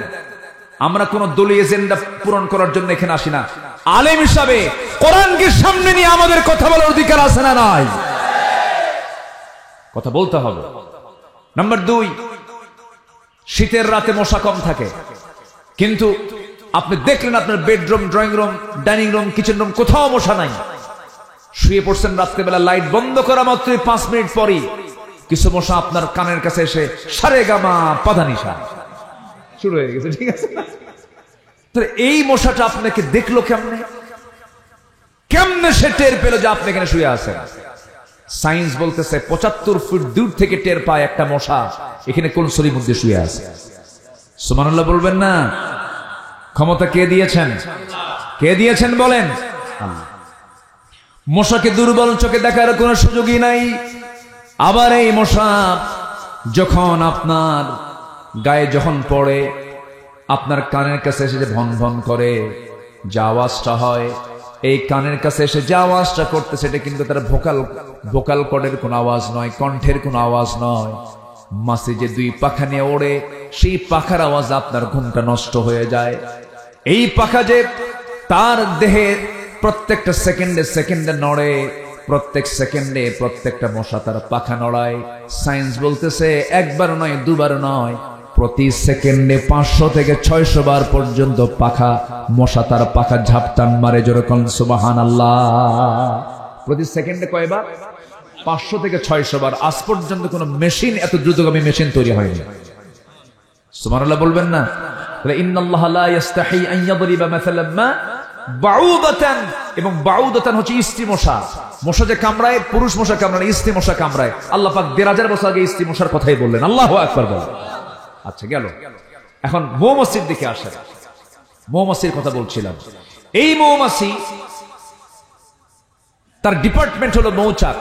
আমরা কোন দলীয় এজেন্ডা পূরণ করার জন্য এখানে আসি না। আলেম হিসাবে কোরআনকে সামনে নিয়ে আমাদের কথা বলার অধিকার আছে না নাই? কথা বলতে হবে। নাম্বার 2, শীতের রাতে মশা কম থাকে, কিন্তু আপনি দেখলেন আপনার bedroom, drawing room, dining room, kitchen room কোথাও মশা নাই। শুয়ে পড়ছেন রাত্রেবেলা, লাইট বন্ধ করা মাত্রই 5 মিনিট পরই কিছু মশা আপনার কানের কাছে এসে সারে গামা পাধানিসা শুরু হয়ে গেছে, ঠিক আছে? তো এই মশাটা আপনাকে দেখলো কেমনে? কেমনে সে টের পেল যে আপনি এখানে শুয়ে আছেন? সায়েন্স বলতেছে 75 ফুট দূর থেকে টের পায় একটা মশা এখানে কোন শরীর মধ্যে শুয়ে আছে। সুবহানাল্লাহ বলবেন না? ক্ষমতা কে দিয়েছেন? কে দিয়েছেন বলেন? মশাকে দুর্বল চোখে দেখার কোনো সুযোগই নাই। আবার এই মশা যখন আপনার গায়ে যখন পড়ে, আপনার কানের কাছে এসে যে ভন ভন করে যে আওয়াজটা হয়, এই কানের কাছে এসে যে আওয়াজটা করতে, সেটা কিন্তু তার ভোকাল কর্ডের কোন আওয়াজ নয়, কণ্ঠের কোন আওয়াজ নয়। মাসে যে 2 পাখা নিয়ে ওড়ে, সেই পাখার আওয়াজ আপনার ঘুমটা নষ্ট হয়ে যায়। এই পাখা যে তার দেহে প্রত্যেকটা সেকেন্ডে সেকেন্ডে নড়ে, প্রত্যেক সেকেন্ডে প্রত্যেকটা মশা তার পাখা নড়ায়। সায়েন্স বলতেছে একবার নয়, 2 বার নয়, প্রতি সেকেন্ডে 500 থেকে 600 বার পর্যন্ত মশা তার পাখা ঝাপটান মারে। যেরকম সুবহানাল্লাহ। প্রতি সেকেন্ডে কয়বার? 500 থেকে 600 বার। আজ পর্যন্ত কোন মেশিন, এত দ্রুতগামী মেশিন তৈরি হয়নি। সুবহানাল্লাহ বলবেন না? তাহলে ইন্নাল্লাহা লা ইস্তাহি আন ইয়াদরিবা মাসালাম মা বাউদাতান, এবং বাউদাতান হচ্ছে স্ত্রী মশা। মশা যে কামড়ায়, পুরুষ মশা কামড়ায়, স্ত্রী মশা কামড়ায়। আল্লাহ পাক 1000 বছর আগে স্ত্রী মশার কথাই বললেন। আল্লাহু আকবার বলেন। আচ্ছা, গেল। এখন মৌমাছির দিকে আসেন। মৌমাছির কথা বলছিলাম। এই মৌমাছি, তার ডিপার্টমেন্ট হলো মৌচাক।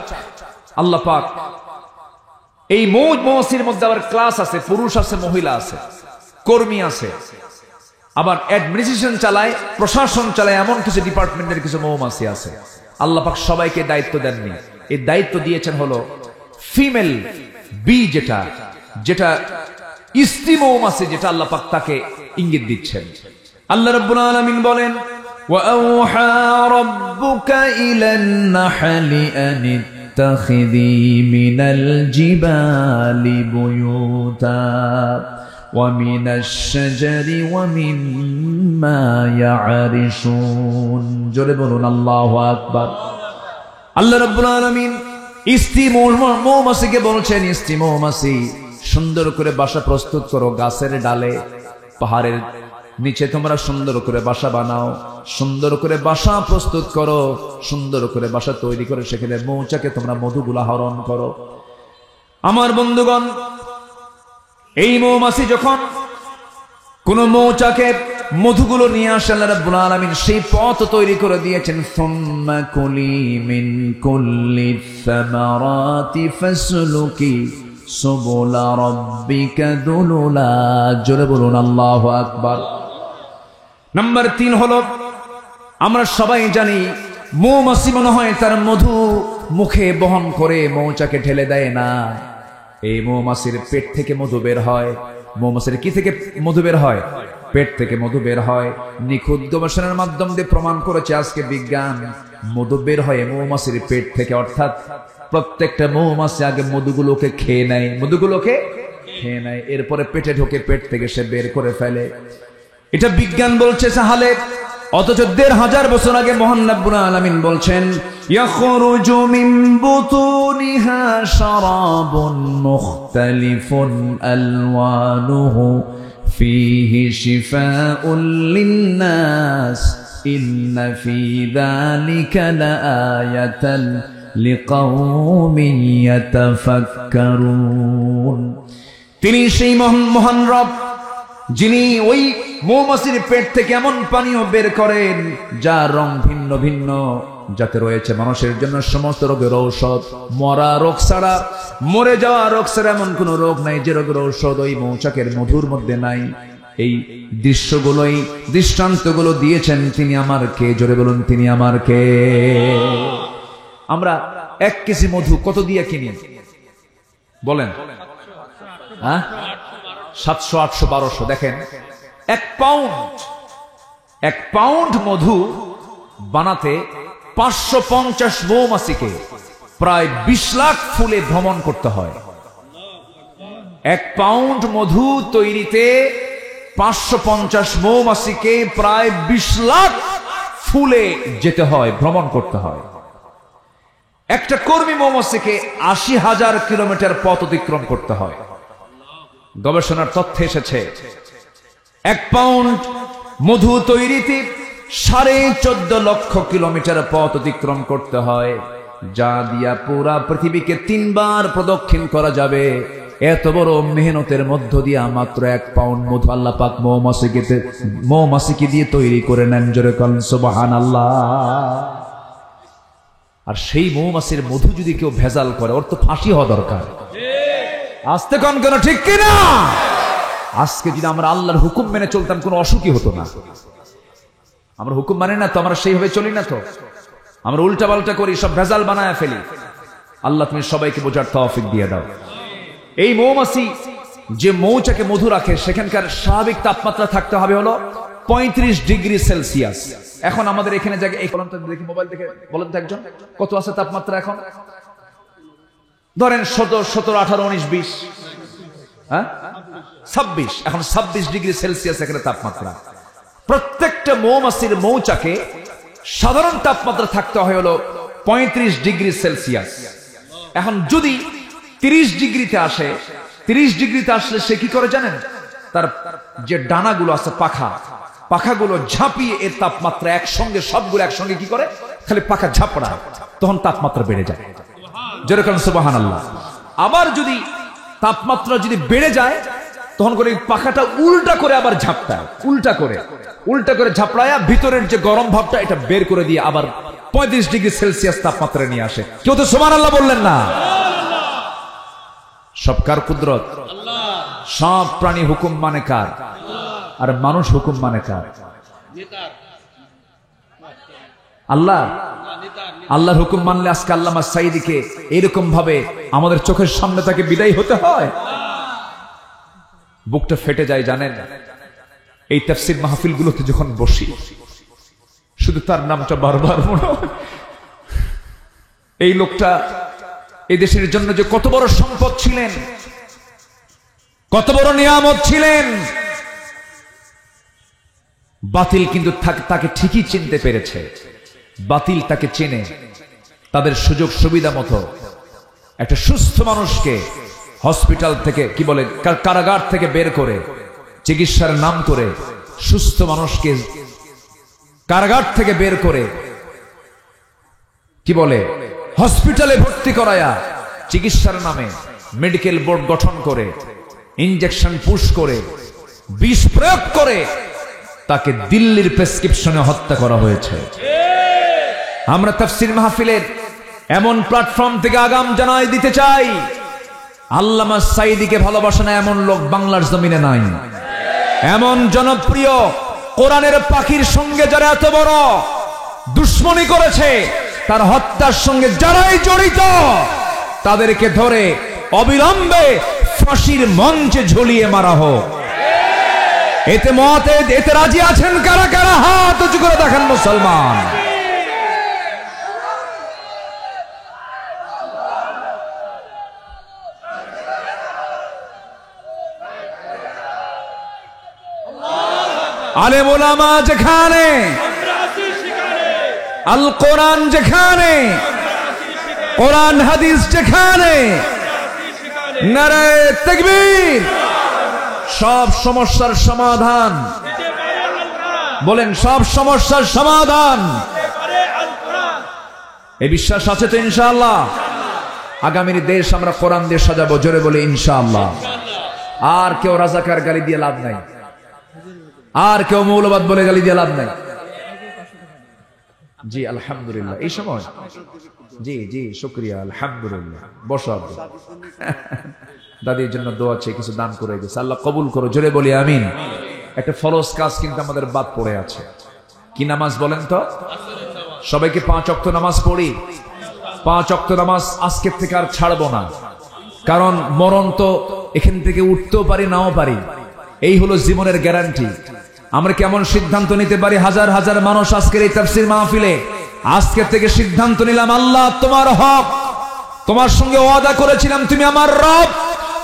আল্লাহ পাক এই মৌমাছির মধ্যে আবার ক্লাস আছে, পুরুষ আছে, মহিলা আছে, কর্মী আছে, আবার অ্যাডমিনিস্ট্রেশন চালায়, প্রশাসন চালায়, এমন কিছু ডিপার্টমেন্টের কিছু মৌমাছি আছে। আল্লাহ পাক সবাইকে দায়িত্ব দেননি। এই দায়িত্ব দিয়েছেন হলো ফিমেল বি, যেটা স্ত্রী মৌমাছি, যেটা আল্লাহ পাক তাকে ইঙ্গিত দিচ্ছেন। আল্লাহ রাব্বুল আলামিন বলেন, ওয়াআউহা রাব্বুকা ইলান নাহলি আন ইত্তাখিযী মিনাল জিবালি বুয়ুতা ওয়া মিনাশ শাজারি ওয়া মিম্মা ইয়ারিশুন। জোরে বলুন আল্লাহু আকবার। আল্লাহ রাব্বুল আলামিন স্ত্রী মৌমাছিকে বলছেন, স্ত্রী মৌমাছি, সুন্দর করে বাসা প্রস্তুত করো, গাছের ডালে, পাহাড়ের নিচে তোমরা সুন্দর করে বাসা বানাও, সুন্দর করে বাসা প্রস্তুত করো, সুন্দর করে বাসা তৈরি করে সেখানে মৌচাকে তোমরা মধুগুলা হরণ করো। আমার বন্ধুগণ, এই মৌমাছি যখন কোন মৌচাকে মধুগুলো নিয়ে আসে, আল্লাহ রাব্বুল আলামিন সেই পথ তৈরি করে দিয়েছেন। সুম্মা কুলি মিন কুল্লি সামারাতি ফাসলুকি সুবুলা রাব্বিকা দুলুলা। জোরে বলুন আল্লাহু আকবার। নাম্বার 3 হলো, আমরা সবাই জানি মৌমাছি মনে হয় তার মধু মুখে বহন করে মৌচাকে ঢেলে দেয় না। এই মৌমাছির পেট থেকে মধু বের হয়। মৌমাছির কি থেকে মধু বের হয়? পেট থেকে মধু বের হয়। নিখুঁত গবেষণার মাধ্যম দিয়ে প্রমাণ করেছে আজকে বিজ্ঞান, মধু বের হয় মৌমাছির পেট থেকে। অর্থাৎ প্রত্যেকটা মৌমাছি আগে মধুগুলোকে খেয়ে নেয়, এরপরে পেটে ঢোকে, পেট থেকে সে বের করে ফেলে। এটা বিজ্ঞান বলছে তাহলে, অথচ 1500 বছর আগে মহান রব্বুল আলামিন বলছেন, ইয়াখরুজু মিন বুতুনিহা শারাবুন মুখতালিফুন আলওয়ানুহু ফীহি শিফাউন লিন্নাস ইন্না ফী যালিকা লাআয়াতান লিকাওমিন ইয়াতাফাক্কারুন। তিনি সেই মহান রব, যিনি ওই মৌমাছির পেট থেকে এমন পানীয় বের করেন যার রং ভিন্ন ভিন্ন, যাতে রয়েছে মানুষের জন্য সমস্ত রোগের ঔষধ। মরা রোগ ছাড়া, মরে যাওয়া রোগ ছাড়া এমন কোন রোগ নাই যে রোগের ঔষধ ওই মৌচাকের মধুর মধ্যে নাই। এই দৃশ্যগুলোই, দৃষ্টান্তগুলো দিয়েছেন তিনি আমার কে? জোরে বলুন, তিনি আমার কে? আমরা 1 কেজি মধু কত দিয়ে কিনি বলেন? হ্যাঁ, 700, 800, 1200। দেখেন 1 পাউন্ড মধু বানাতে 550 মৌমাছিকে প্রায় 20 লাখ ফুলে ভ্রমণ করতে হয়। 1 পাউন্ড মধু তৈরিতে 550 মৌমাছিকে প্রায় 20 লাখ ফুলে যেতে হয়, ভ্রমণ করতে হয়। একটা কর্মী মৌমাছিকে 80,000 কিলোমিটার পথ অতিক্রম করতে হয়। গবেষণার তথ্যে এসেছে 1 পাউন্ড মধু তৈরিতে 14.5 লক্ষ কিলোমিটার পথ অতিক্রম করতে হয়, যা দিয়া পুরা পৃথিবীকে 3 বার প্রদক্ষিণ করা যাবে। এত বড় মেহনতের মধ্য দিয়ে মাত্র 1 পাউন্ড মধু আল্লাহ পাক মৌমাছিকে দিয়ে তৈরি করে নেন। জোরে বলেন সুবহানাল্লাহ। আর সেই মৌমাছির মধু যদি কেউ ভেজাল করে, ওর তো ফাঁসি হওয়া দরকার। আস্তে কোন কেন, ঠিক কিনা? আজকে যদি আমরা আল্লাহর হুকুম মেনে চলতাম, কোনো অসুখই হতো না। আমরা হুকুম মানে না তো, আমরা সেইভাবে চলি না তো, আমরা উল্টা পাল্টা করি, সব ভেজাল বানায় ফেলি। আল্লাহ তুমি সবাইকে বোঝার তৌফিক দিয়ে দাও। এই মৌমাছি যে মৌচাকে মধু রাখে, সেখানকার স্বাভাবিক তাপমাত্রা থাকতে হবে হলো 35 ডিগ্রি সেলসিয়াস। এখন আমাদের এখানে জায়গায় এই কলমটা দেখি, মোবাইল দেখে বলেন তো একজন, কত আছে তাপমাত্রা এখন? ধরেন 17, 18, 19, 20, হ্যাঁ 26। এখন 26 ডিগ্রি সেলসিয়াস এখানে তাপমাত্রা। প্রত্যেকটা মৌমাছির মৌচাকে সাধারণ তাপমাত্রা থাকতে হয় হলো 35 ডিগ্রি সেলসিয়াস। এখন যদি 30 ডিগ্রিতে আসে, 30 ডিগ্রিতে আসলে সে কি করে জানেন? তার যে ডানাগুলো আছে, পাখাগুলো ঝাঁপিয়ে এর তাপমাত্রা একসঙ্গে, সবগুলো একসঙ্গে কি করে, খালি পাখা ঝাপড়ায়, তখন তাপমাত্রা বেড়ে যায়। যেরকম সুবহানাল্লাহ। আবার যদি তাপমাত্রা যদি বেড়ে যায়, তখন করে পাখাটা উল্টা করে আবার ঝাপটায়, উল্টা করে ঝাপড়ায় ভিতরের যে গরম ভাবটা এটা বের করে দিয়ে আবার 35 ডিগ্রি সেলসিয়াস তাপমাত্রা নিয়ে আসে। কেউ তো সুবহানাল্লাহ বললেন না? সব কার কুদরত? সব প্রাণী হুকুম মানে কার? আর মানুষ হুকুম মানে কার? আল্লাহ। আল্লাহর হুকুম মানলে আজকে আল্লামা সাঈদীকে এরকম ভাবে আমাদের চোখের সামনে তাকে বিদায় হতে হয়, বুকটা ফেটে যায়। জানেন, এই তাফসীর মাহফিলগুলোতে যখন বসি, শুধু তার নামটা বারবার মনে হয়। এই লোকটা এই দেশের জন্য যে কত বড় সম্পদ ছিলেন, কত বড় নিয়ামত ছিলেন। বাতিল কিন্তু তাকে ঠিকই চিনতে পেরেছে, বাতিল তাকে চেনে। তাদের সুযোগ সুবিধা মতো একটা সুস্থ মানুষকে হসপিটাল থেকে, কি বলে, কারাগার থেকে বের করে চিকিৎসার নাম করে সুস্থ মানুষকে কারাগার থেকে বের করে, কি বলে, হসপিটালে ভর্তি করায়া চিকিৎসার নামে মেডিকেল বোর্ড গঠন করে, ইনজেকশন পুশ করে, বিষ প্রয়োগ করে তাকে দিল্লির প্রেসক্রিপশনে হত্যা করা হয়েছে। আমরা তাফসীর মাহফিলের এমন প্ল্যাটফর্ম থেকে আগাম জানাই দিতে চাই, আল্লামা সাঈদীকে ভালোবাসে না এমন লোক বাংলার জমিনে নাই। এমন জনপ্রিয় কোরআনের পাখির সঙ্গে যারা এত বড় দুশ্মনী করেছে, তার হত্যার সঙ্গে যারাই জড়িত, তাদেরকে ধরে অবিলম্বে ফাঁসির মঞ্চে ঝুলিয়ে মারা হোক। এতে রাজি আছেন কারা কারা? হাত উঁচু করে দেখেন মুসলমান। আলেম ওলামা যেখানে, আল কোরআন যেখানে, কোরআন হাদিস যেখানে, নারে তাকবীর। সব সমস্যার সমাধান, বলেন সব সমস্যার সমাধান। এই বিশ্বাস আছে তো ইনশাআল্লাহ? আগামীর দেশ আমরা কোরআন দিয়ে সাজাবো, জোরে বলে ইনশাআল্লাহ। আর কেউ রাজাকার গালি দিয়ে লাভ নাই, আর কেউ মৌলবাদ বলে গালি দিয়ে লাভ নাই। জি আলহামদুলিল্লাহ। এই সময় জি জি শুকরিয়া, আলহামদুলিল্লাহ। বসো আব্বু। দাদির জন্য দোয়া চেয়ে কিছু দান করে গেছে, আল্লাহ কবুল করো, জোরে বলি আমিন। একটা ফরজ কাজ কিন্তু আমাদের বাদ পড়ে আছে। কি নামাজ বলেন তো? সবাইকে 5 ওয়াক্ত নামাজ পড়ি। 5 ওয়াক্ত নামাজ আজকের থেকে আর ছাড়বো না, কারণ মরণ তো এখান থেকে উঠতেও পারি নাও পারি। এই হলো জীবনের গ্যারান্টি। আমরা কেমন সিদ্ধান্ত নিতে পারি? হাজার হাজার মানুষ আজকের এই তাফসীর মাহফিলে আজকের থেকে সিদ্ধান্ত নিলাম, আল্লাহ তোমার হক, তোমার সঙ্গে ওয়াদা করেছিলাম তুমি আমার রব,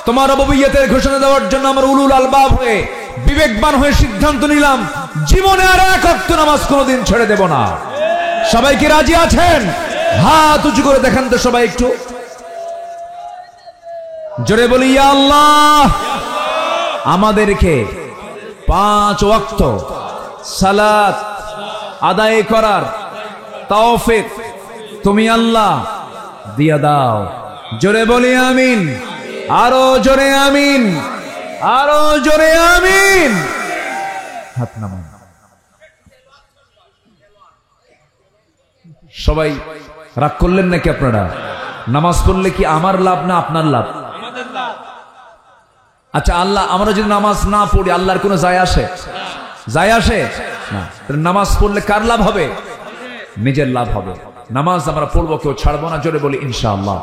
তোমার রুবুবিয়্যতের ঘোষণা দেওয়ার জন্য আমরা উলুল আলবাব হয়ে বিবেকবান হয়ে সিদ্ধান্ত নিলাম, জীবনে আর 1 ওয়াক্ত নামাজ কোনোদিন ছেড়ে দেব না। সবাই কি রাজি আছেন? হাত উঁচু করে দেখান তো সবাই একটু, জোরে বলি ইয়া আল্লাহ। আমাদেরকে 5 ওয়াক্ত সালাত আদায় করার তৌফিক তুমি আল্লাহ দিয়া দাও। জোরে বলি আমিন, আরো জোরে আমিন, আরো জোরে আমিন। হাত নামান। সবাই রাগ করলেন নাকি আপনারা? নামাজ পড়লে কি আমার লাভ না আপনার লাভ? আচ্ছা, আল্লাহ আমরা যদি নামাজ না পড়ি আল্লাহর কোনো যায় আসে? যায় আসে না। নামাজ পড়লে কার লাভ হবে? নিজের লাভ হবে। নামাজ আমরা পড়বো, কেউ ছাড়বো না, জোরে বলি ইনশাআল্লাহ।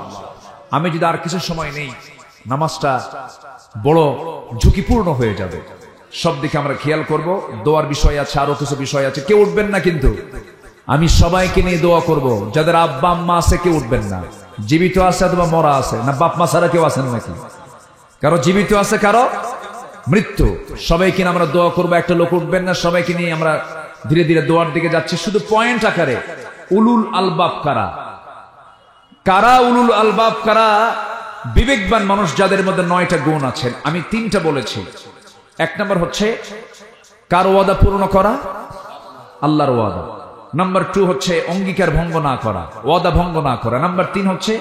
আমি যদি আর কিছু সময় নেই, নামাজটা বড় ঝুঁকিপূর্ণ হয়ে যাবে। সব দিকে আমরা খেয়াল করব। দোয়ার বিষয় আছে, আরো কিছু বিষয় আছে। কেউ উঠবেন না কিন্তু, আমি সবাইকে নিয়ে দোয়া করব। যাদের আব্বা আম্মা আছে কেউ উঠবেন না। জীবিত আছে অথবা মরা আছে, না বাপ মা ছাড়া কেউ আছেন নাকি? কারো জীবিত আছে, কারো মৃত্যু। সবাইকে নিয়ে আমরা দোয়া করবো। একটা লোক উঠবেন না। সবাইকে নিয়ে আমরা ধীরে ধীরে দোয়ার দিকে যাচ্ছি। শুধু পয়েন্ট আকারে, উলুল আলবাব কারা? কারা উলুল আলবাব কারা? বিবেকবান মানুষ যাদের মধ্যে 9টা গুণ আছে। আমি 3টা বলেছি। 1 নম্বর হচ্ছে কার ওয়াদা পূর্ণ করা? আল্লাহর ওয়াদা। নাম্বার 2 হচ্ছে অঙ্গীকার ভঙ্গ না করা, ওয়াদা ভঙ্গ না করা। নাম্বার 3 হচ্ছে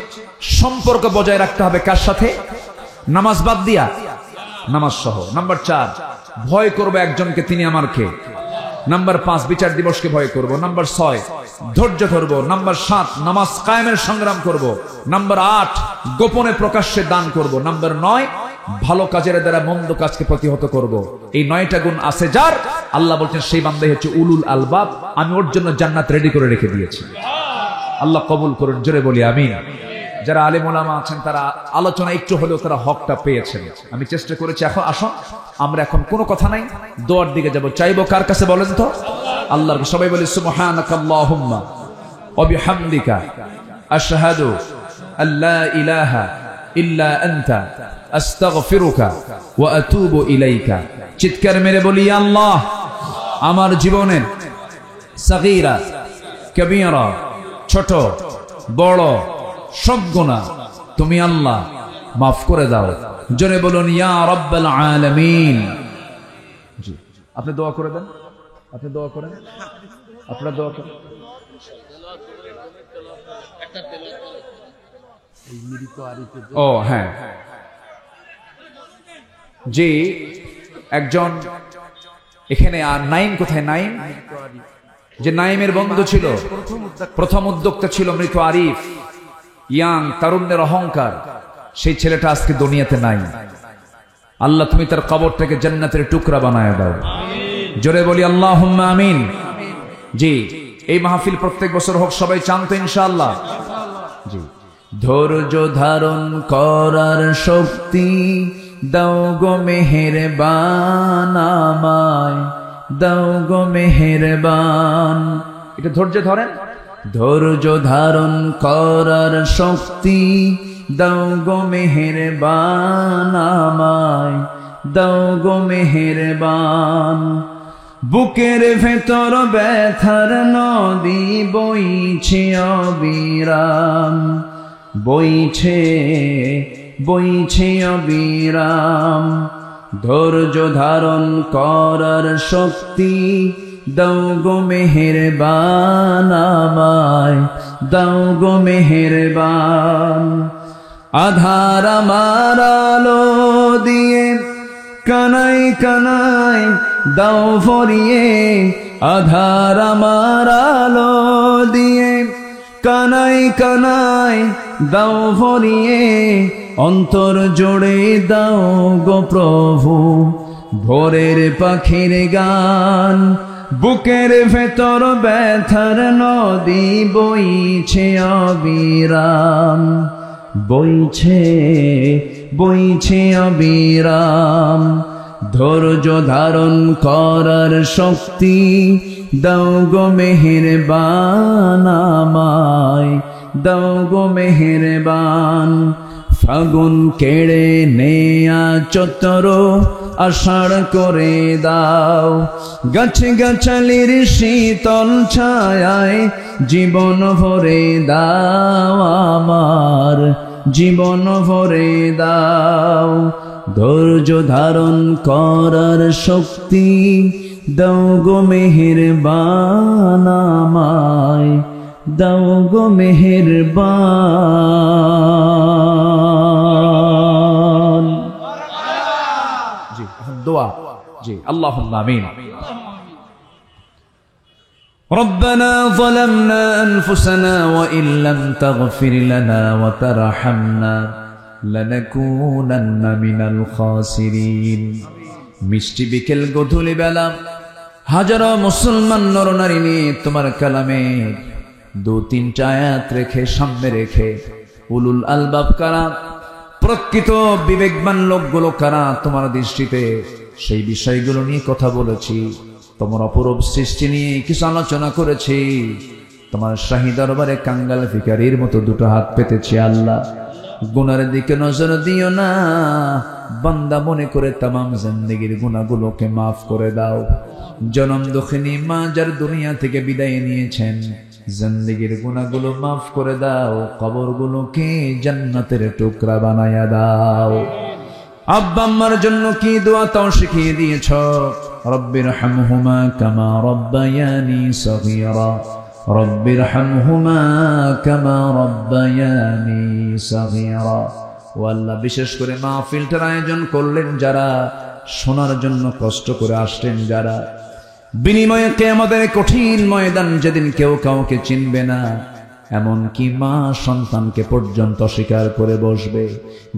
সম্পর্ক বজায় রাখতে হবে কার সাথে? নামাজ বাদ দিয়া, নামাজ সহ। নাম্বার 4 ভয় করবো একজনকে, তিনি আমার কে? নাম্বার 5 বিচার দিবসকে ভয় করব। নাম্বার 6 ধৈর্য ধরবো। নাম্বার 7 নামাজ কায়েমের সংগ্রাম করব। নাম্বার 8 গোপনে প্রকাশ্যে দান করব। নাম্বার 9 ভালো কাজের দ্বারা মন্দ কাজকে প্রতিহত করব। এই 9টা গুণ আছে যার, আল্লাহ বলছেন সেই বান্দাই হচ্ছে উলুল আলবাব। আমি ওর জন্য জান্নাত রেডি করে রেখে দিয়েছি। আল্লাহ কবুল করুন, জোরে বলি আমিন। যারা আলেম ওলামা আছেন তারা আলোচনা একটু হলেও তারা হকটা পেয়েছেন। আমি চেষ্টা করেছি। এখন আসুন, আমরা এখন কোনো কথা নাই, দোয়ার দিকে যাব। চাইবো কার কাছে বলেন তো? আল্লাহর। সবাই বলি সুবহানাকাল্লাহুম্মা ওয়া বিহামদিকা আশহাদু আল্লা ইলাহা ইল্লা আনতা আস্তাগফিরুকা ওয়া আতুবু ইলাইকা। চিৎকার মেরে বলি আল্লাহ, আমার জীবনের সাগীরা কবীরা, ছোট বড় সব গুনাহ তুমি আল্লাহ মাফ করে দাও। জোরে বলুন ইয়া রাব্বাল আলামিন। জি, আপনি দোয়া করে দেন, আপনি দোয়া করেন, আপনারা দোয়া করেন। ও হ্যাঁ, জি, একজন এখানে। আর নাইম কোথায়? নাইম, যে নাইমের বন্ধু ছিল, প্রথম উদ্যোক্তা ছিল মৃত আরিফ, ইয়াং, তারুণ্যের অহংকার, সেই ছেলেটা আজকে দুনিয়াতে নাই। আল্লাহ তুমি তার কবরটাকে জান্নাতের টুকরা বানায় দাও। জোরে বলি আল্লাহুম্মা আমিন। জি, এই মাহফিল প্রত্যেক বছর হোক, সবাই চান তো ইনশাআল্লাহ? জি। ধৈর্য ধারণ করার শক্তি দাও গো মেহেরবান আমায়, দাও গো মেহেরবান। এটা ধৈর্য ধরেন। ধৈর্য ধারণ করার শক্তি দাও গো মেহেরবান আমায়, দাও গো মেহেরবান। বুকের ভেতর ব্যথার নদী বইছে অবিরাম, বইছে বইছে অবিরাম। ধৈর্য ধারণ করার শক্তি দাও গো মেহেরবান আমায়, দাও গো মেহেরবান। আধার আমার আলো দিয়ে কানাই কানাই দাও ভরিয়ে, আধার আমার আলো দিয়ে কানাই কানাই দাও ভরিয়ে, অন্তর জোড়ে দাও গো প্রভু ভোরের পাখির গান। বুকের ভেতর ব্যথার নদী বইছে অবিরাম, বইছে বইছে অবিরাম। ধৈর্য ধারণ করার শক্তি দাও গো মেহেরবান আমায়, দাও গো মেহেরবান। ফাগুন কেড়ে নেয়া চতর আষাঢ় করে দাও, গাছে গাছালির শীতল ছায়ায় জীবন ভরে দাও আমার, জীবন ভরে দাও। ধৈর্য ধারণ করার শক্তি দাও গো মেহেরবান আমায়, দাও গো মেহেরবান। জি দোয়া, জি আল্লাহুম্মা আমিন। ربنا ظلمنا أنفسنا وإن لم تغفر لنا وترحمنا لنكونن من الخاسرين। মিষ্টি বিকেল গধূলি বেলা হাজারো মুসলমান নরনারী নিয়ে তোমার কালামের 2-3টা আয়াত রেখে সামনে রেখে উলুল আলবাব কারা, প্রকৃত বিবেকবান লোকগুলো কারা তোমার দৃষ্টিতে, সেই বিষয়গুলো নিয়ে কথা বলেছি। তোমার অপরূপ সৃষ্টি নিয়ে কিছু আলোচনা করেছি। তোমার শাহী দরবারে কাঙ্গাল ভিখারির মতো 2টো হাত পেতেছি। আল্লাহ গুনার দিকে নজর দিও না, বান্দা মনে করে তামাম জিন্দেগির গুনাহগুলোকে মাফ করে দাও। জনম দুঃখিনী মা যার দুনিয়া থেকে বিদায় নিয়েছেন, জিন্দেগির গুনাহগুলো মাফ করে দাও, কবরগুলোকে জান্নাতের টুকরা বানায়া দাও। আব্বা আম্মার জন্য কি দোয়া তাও শিখিয়ে দিয়েছ। রব্বিরহামহুমা কামা রব্বায়ানি সগীরা, রব্বিরহামহুমা কামা রব্বায়ানি সগীরা। ও আল্লাহ, বিশেষ করে মাহফিলটার আয়োজন করলেন যারা, শোনার জন্য কষ্ট করে আসলেন যারা, বিনিময়ে কিয়ামতের কঠিন ময়দান যেদিন কেউ কাউকে চিনবে না, এমনকি মা সন্তানকে পর্যন্ত স্বীকার করে বসবে,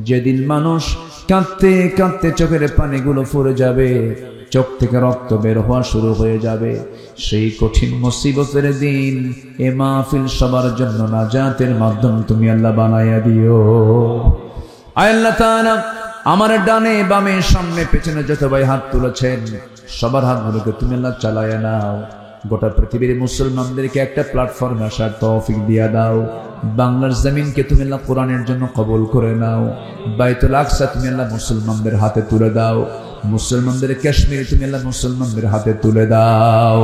যেদিন মানুষ কাঁদতে কাঁদতে চোখের পানিগুলো ফুরে যাবে, চোখ থেকে রক্ত বের হওয়া শুরু হয়ে যাবে, সেই কঠিন মুসিবতের দিন এ মাহফিল সবার জন্য নাজাতের মাধ্যম তুমি আল্লাহ বানাইয়া দিও। আল্লাহ তাআলা আমার ডানে বামে সামনে পেছনে যত ভাই হাত তুলেছেন সবার হাতগুলোকে তুমি আল্লাহ চালায়া নাও। গোটা পৃথিবীর মুসলমানদেরকে একটা প্ল্যাটফর্মে আসার তৌফিক দিয়া দাও। বাংলার জমিনকে তুমি আল্লাহ কোরআনের জন্য কবুল করে নাও। বাইতুল আকসা তুমি আল্লাহ মুসলমানদের হাতে তুলে দাও। মুসলমানদের কাশ্মীর তুমি আল্লাহ মুসলমানদের হাতে তুলে দাও।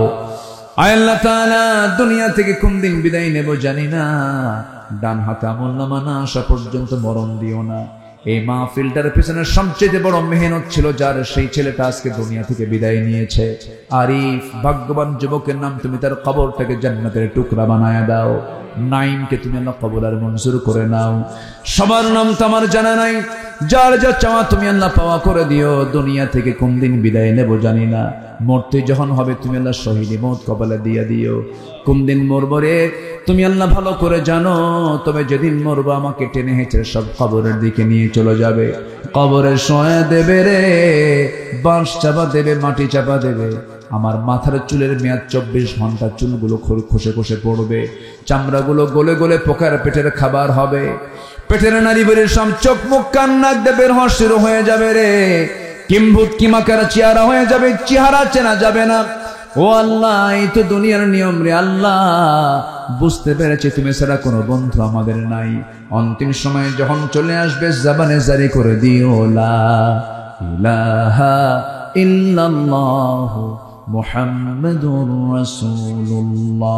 আয় আল্লাহ তাআলা, দুনিয়া থেকে কোন দিন বিদায় নেব জানি না, ডান হাতে আমলনামা না আসা পর্যন্ত মরণ দিও না। এই মাহফিলটার পিছনে সবচেয়ে বড় মেহনত ছিল যার, সেই ছেলেটা আজকে দুনিয়া থেকে বিদায় নিয়েছে। আরিফ, ভাগ্যবান যুবকের নাম তুমি তার কবরটাকে জান্নাতের টুকরা বানায়া দাও। নাইমকে তুমি আল্লাহ কবুল আর মঞ্জুর করে নাও। সবার নাম তো আমার জানা নাই, যার যা চাওয়া তুমি আল্লাহ পাওয়া করে দিও। দুনিয়া থেকে কোন দিন বিদায় নেব জানি না, মরতে যখন হবে তুমি আল্লাহ শহীদি মওত কপালে দিয়ে দিও। কোন দিন মরবো রে তুমি আল্লাহ ভালো করে জানো, তবে যেদিন মরবো আমাকে টেনে হেঁচে সব কবরের দিকে নিয়ে চলে যাবে। কবরে শোয়া দেবে রে, বাঁশ চাপা দেবে, মাটি চাপা দেবে। আমার মাথার চুলের মেয়াদ 24 ঘন্টা, চুলগুলো খসে খসে পড়বে, চামড়াগুলো গলে গলে পোকার পেটের খাবার হবে। পেটের নারী বেরিয়ে সব চোখ মুখ কান নাক দিয়ে বের হওয়া শুরু হয়ে যাবে রে। কিম্ভূত কিমাকার চেহারা হয়ে যাবে, চেহারা চেনা যাবে না। ও আল্লাহ, এই তো দুনিয়ার নিয়ম রে আল্লাহ। বুঝতে পেরেছি তুমি ছাড়া কোনো বন্ধু আমাদের নাই। অন্তিম সময় যখন চলে আসবে জবানে জারি করে দিও লা ইলাহা ইল্লাল্লাহু মুহাম্মাদুর রাসূলুল্লাহ।